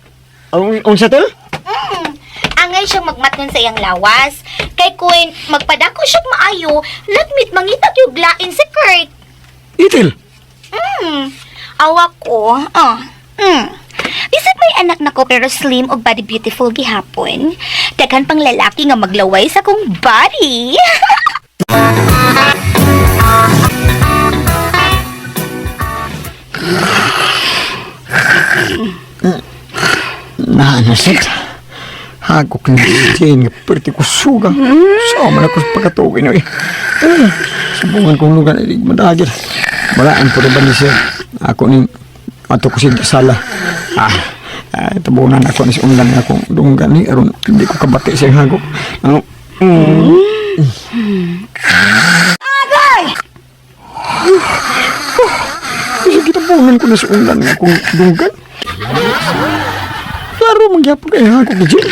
Unsa tol? Angay siyang magmatnon sa iyang lawas. Kay Queen, magpadako siyang maayo, lagmit mangitag yung glain si Kurt. Itil? Awa ko. Bisag may anak na ko pero slim o body beautiful gihapon. Daghan pang lalaki nga maglaway sa kong body. Naanasit. Hagok na din nga perti ko suga. Sama na ko sa pagkatugin eh. Subungan kong lugar na madagil. Maraan po rin ba niya siya? Ako ni ato ko siya sala. Tabunan ako ni si unlan nga akong dunggan ni aron hindi ko kabati siya hagok. Agay! Kasi kitabunan ko na si unlan nga akong dunggan. Klaro mangyapon kayo hagok ni Jim.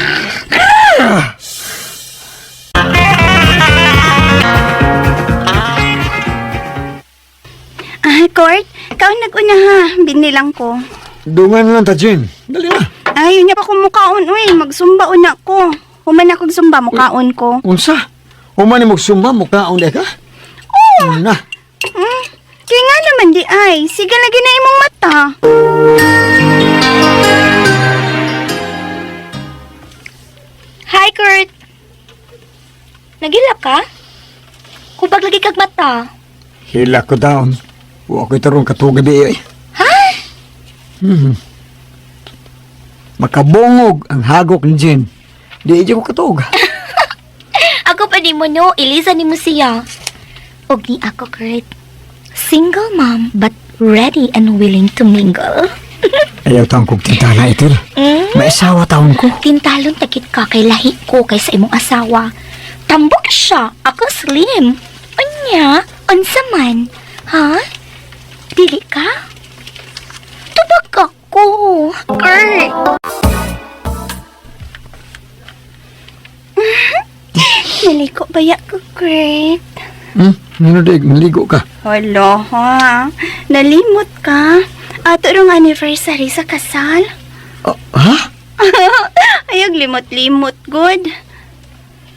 Kurt, ikaw nag-una ha. Binilang ko. Dungan lang ta, Jim. Dali na. Ayun niya pa kung mukaon, uy. Magsumba una ko. Human akong sumba, mukaon ko. Unsa? Humani mo sumba, mukhaon di ka? Oo! Na. Kaya nga naman di ay. Sige lagi na imong mata. Hi, Kurt. Nagilap ka? Kubag lagi kag mata. Hila ko down. Huwag ko'y tarong katugay di eh. Ha? Makabungog ang hagok ni Jen. Di ko katug. Ako pa di mo no, ilisan ni mo siya. Og ni ako, Kurt. Single mom, but ready and willing to mingle. Ayaw taong kong tintala itil. May asawa taon ko. Tintalon takit ka kay lahi ko kaysa imong asawa. Tambok siya, ako slim. Anya, unsa man? Ha? Dili ka? Tubag ako, Kurt. Naliko baya ko, Kurt. Nanodig, maligo ka. Hala, ha? Nalimot ka? Ato rong anniversary sa kasal? Ha? Ayog limot-limot, good.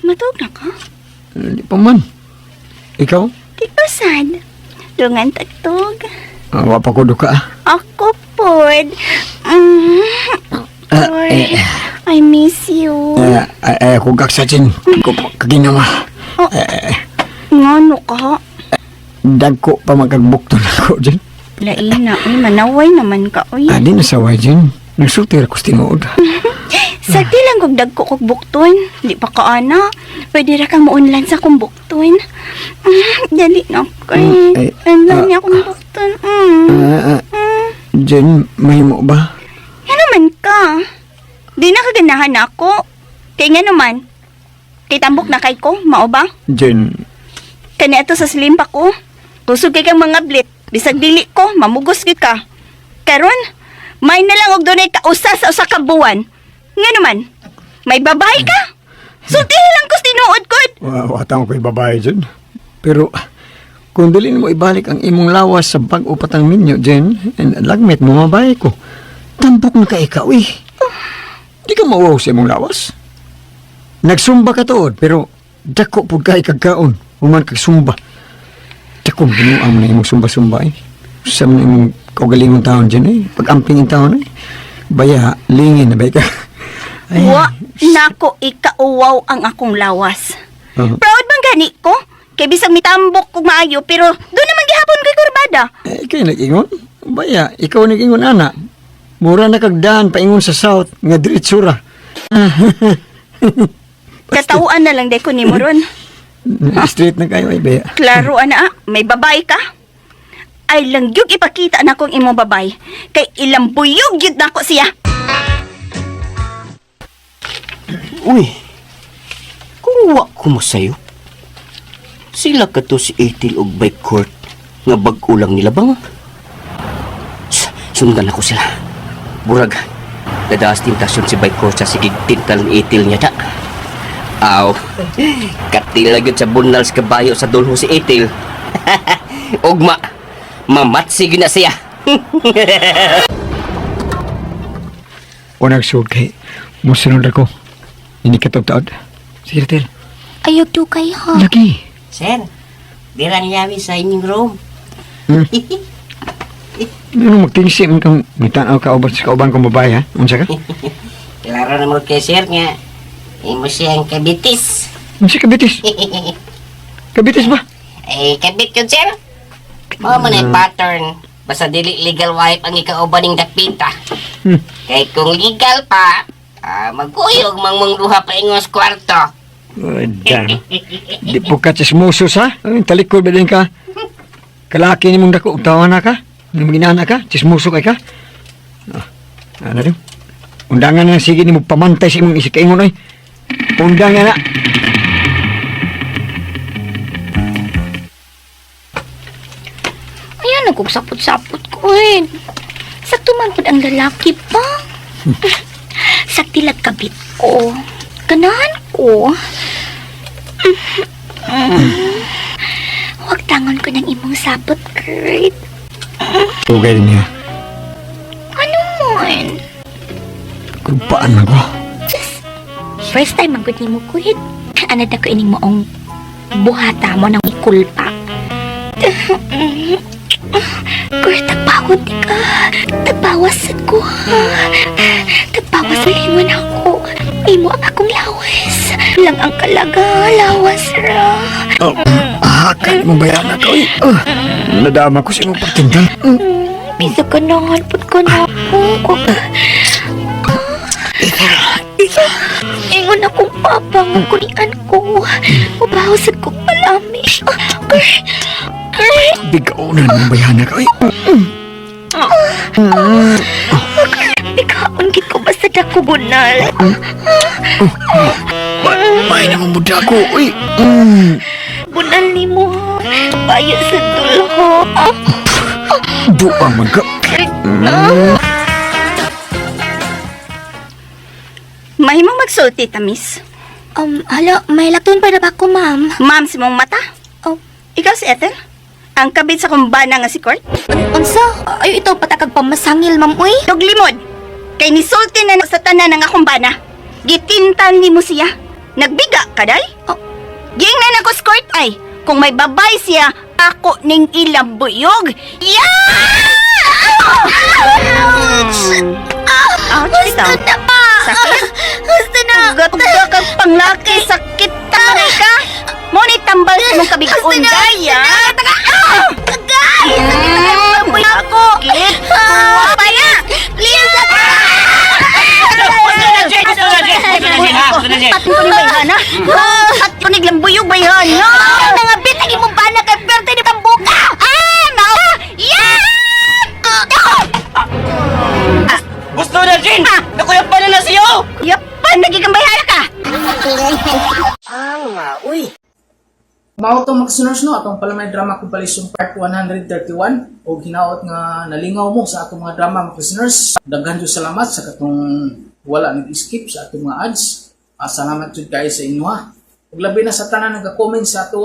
Matug na ka? Hindi pa man. Ikaw? Di pa sad. Dungan tagtog. Wapa ko duka. Ako pod. I miss you. Ako gaksa Jen. Ko kaginawa. Ngano ka? Dagko pa magkagbukto na ako Jen. Lain na, uy. Manaway naman ka, uy. Di nasaway Jen. Nagsulti ako sa tinuod. Sagdi lang kung dagko kog bukton. Di pa ka, ana. Pwede ra kang maunlan sa kong bukton. Dali na, kay. Anlan niya akong bukton. Jen, mahimo ba? Yan naman ka. Di na kaganahan ako. Kaya nga naman, kay tambok na kay ko, mao ba? Jen, Kani ato sa slimpa ko. Kusog kay kang mga blit. Bisag dili ko, mamugos gid ka. Karon, may na lang og dunay kausa sa usa ka buwan. Nga naman, may babae ka. Sulti lang ko tinuod ko. watang ko'y babae, Jen. Pero, kung dalhin mo ibalik ang imong lawas sa pag-upatang minyo, Jen, and lagmit mo mabahay ko, tambok na ka ikaw eh. Di ka mauwaw sa imong lawas. Nagsumba ka tood, pero dako po ka ikagkaon, human kagsumba. Dako ginuang mo na imong sumba-sumba eh. Sa mga imong kaugalingong taon dyan eh, pag-amping yung taon eh. Baya, lingin na ba ka? Wa, nako ikauwaw ang akong lawas. Proud bang gani ko? Kay bisag mitambok kog maayo, pero doon naman gihapon kay kurbada. Ikaw nag-ingon? Baya, ikaw nag-ingon, ana. Mura na kagdaan paingon sa south, nga diritsura. Katauan na lang day ko ni mo ron. Straight na kayo, ay baya. Klaro ana, may babae ka. Ay lang yug ipakita na kong imong babay. Kay ilang buyog yun na ko siya. Uy, kung wa ko masayo, sila ka to si Ethel og bike court nga bag-ulang nila bang? Sundan ako sila. Burag, dadaas tintasyon si bike court sa sigig tintal ni Ethel niya ta. Aw, katilagod sa bunal sa kabayo sa dulho si Ethel. Ugma, mamatsig na siya. O nagsugay, musunod ako. Ini katog-taod. Sige, Ethel. Ayog to kay ha. Lagi. Sir, dirang yawi sa inyong room. Ano magtingsi mo kang mitanaw ka uban sa kauban kong babae, ha? Unsa ka? Klaro na mo kay sir nga. Imo siyang kabitis. Unsa kabitis? Kabitis ba? Eh, kabit yun, sir. Mao man ay pattern. Basta dili legal wife ang ikauban ning dapita. Kay kung legal pa, magkuyog mang duha pa ingos kwarto. Dan. Di po ka chismosos, ha? Ay, talikod ba din ka? Kalaki ni mong dako, utawa na ka? Nang maginana ka? Chismoso kay ka? Ano rin? Undangan na sige ni mo pamantay sa imong isikaingon, ay. Undangan na. Ayan, nagkugsapot-sapot ko eh. Sakto man po ang lalaki pa. Saktilat kabit ko. Ganahan ko. Huwag tangon ko ng imong sapot, Kurt. Tugay niya. Ano man? Kulpaan ako. First time magod ni mo, Kurt. Anad na ko ining moong buhata mo ng ikulpa. Kurt, tagpawad di ka. Tagbawasan ko, ha? Tagbawas uliman ako. Imo ang akong lawas. Lang ang kalaga, lawas ra. Hakan mo bayan ako, eh. Nadama ko sa imong pagtindal. Bisa ka na, halpot ka na ako. Ingon akong papa, kulian ko. Mabahusad ko palami. Bigaunan mo bayan ako, eh. Bikaon gid ko basta dako bunal. May naman muda ko, eh. Bunal ni mo. Bayo sa dulho. Buang man ka. Mahimong magsulti, tamis. Hala, may lakton pa na ba ko, ma'am? Ma'am, si mong mata. Oh. Ikaw si Ethel? Ang kabit sa kumbana nga si Kurt? Unsa? Ay, ito patakag pamasangil, ma'am, uy. Tuglimod! Kay nisulti na sa tanan ng akong bana. Gitintan ni mo siya. Nagbiga ka, day? Oh. Ging na nako skirt ay. Kung may babay siya, ako ning ilang buyog. Yeah! Ouch! Gusto na pa! Sakit? Gusto na! Ugat-uga kang panglaki, sakit tamay ka! Ngunit tambal sa mong kabigoon, gaya! Tagay! Sakit ako! Kit! Paya! Please! Patin ko ni Bayhan, ha? Patin ko ni Glambuyog, Bayhan, no? Nangabit lagi mo ba na kay Berta ni Tambuka? Ah! Nao! Yeah! listeners no, atong palamay drama compilation part 131 o hinaot nga nalingaw mo sa atong mga drama mga listeners. Daghan jud salamat sa katong wala nag-skip sa atong mga ads. Salamat jud kayo sa inyo ha. Ug labi na sa tanan nag-comment sa ato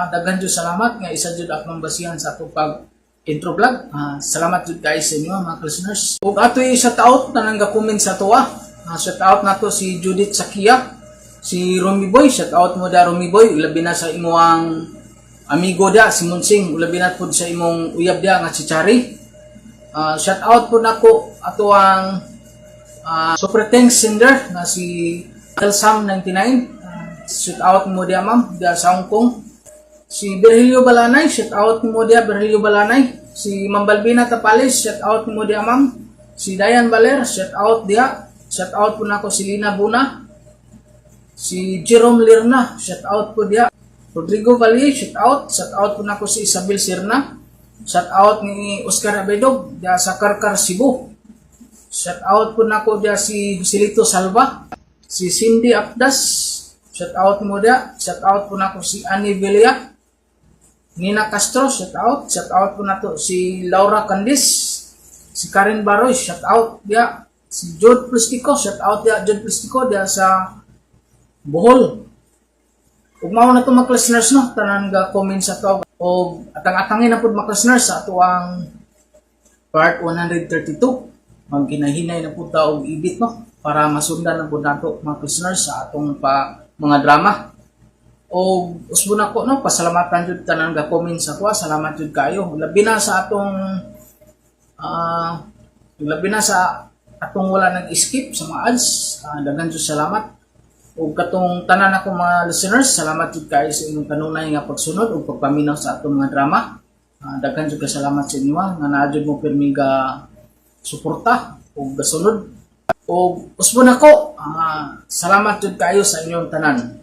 daghan jud salamat nga isa jud akong basihan sa atong pag intro vlog. Salamat jud kayo sa inyo mga listeners. Ug ato i-shout out tanan nag-comment sa ato shout out nato si Judith Sakia. Si Romy Boy, shout out mo da Romy Boy, labi na sa imong amigo da si Munsing, labi na pud sa imong uyab da nga si Chari. Shout out po nako ato ang super thanks sender na si Elsam 99. Shout out mo dia ma'am da sa Hong Kong. Si Berhelio Balanay, shout out mo dia Berhelio Balanay. Si Ma'am Balbina Tapales, shout out mo dia ma'am. Si Dayan Baler, shout out dia. Shout out po nako si Lina Buna. Si Jerome Lirna, shout out po dia. Rodrigo Valle, shout out po na ko si Isabel Sirna. Shout out ni Oscar Abedog, dia sa Karkar, Cebu. Shout out po na ko dia si Joselito Salva. Si Cindy Apdas, shout out mo dia. Shout out po na ko si Annie Villia. Nina Castro, shout out po na to si Laura Candis. Si Karen Baroy, shout out dia. Si Jude Plistico, shout out dia Jude Plistico dia sa Bohol. Ug mao na to mga listeners no, tanan ga comment sa to o atang-atangin na pud mga listeners sa ato ang part 132. Magkinahinay na pud ta og edit no para masundan na pud nato mga listeners sa atong mga drama. O usbo na ko no, pasalamatan jud tanan ga comment sa to. Salamat jud kayo. Labi na sa atong wala nag-skip sa mga ads. Daghan jud salamat. O katong tanan ako mga listeners, salamat jud kayo sa inyong kanunay nga pagsunod o pagpaminaw sa atong mga drama. Daghan jud salamat sa inyo nga naa jud mo pirmi ga suporta o gasunod. O usbo nako, salamat jud kayo sa inyong tanan.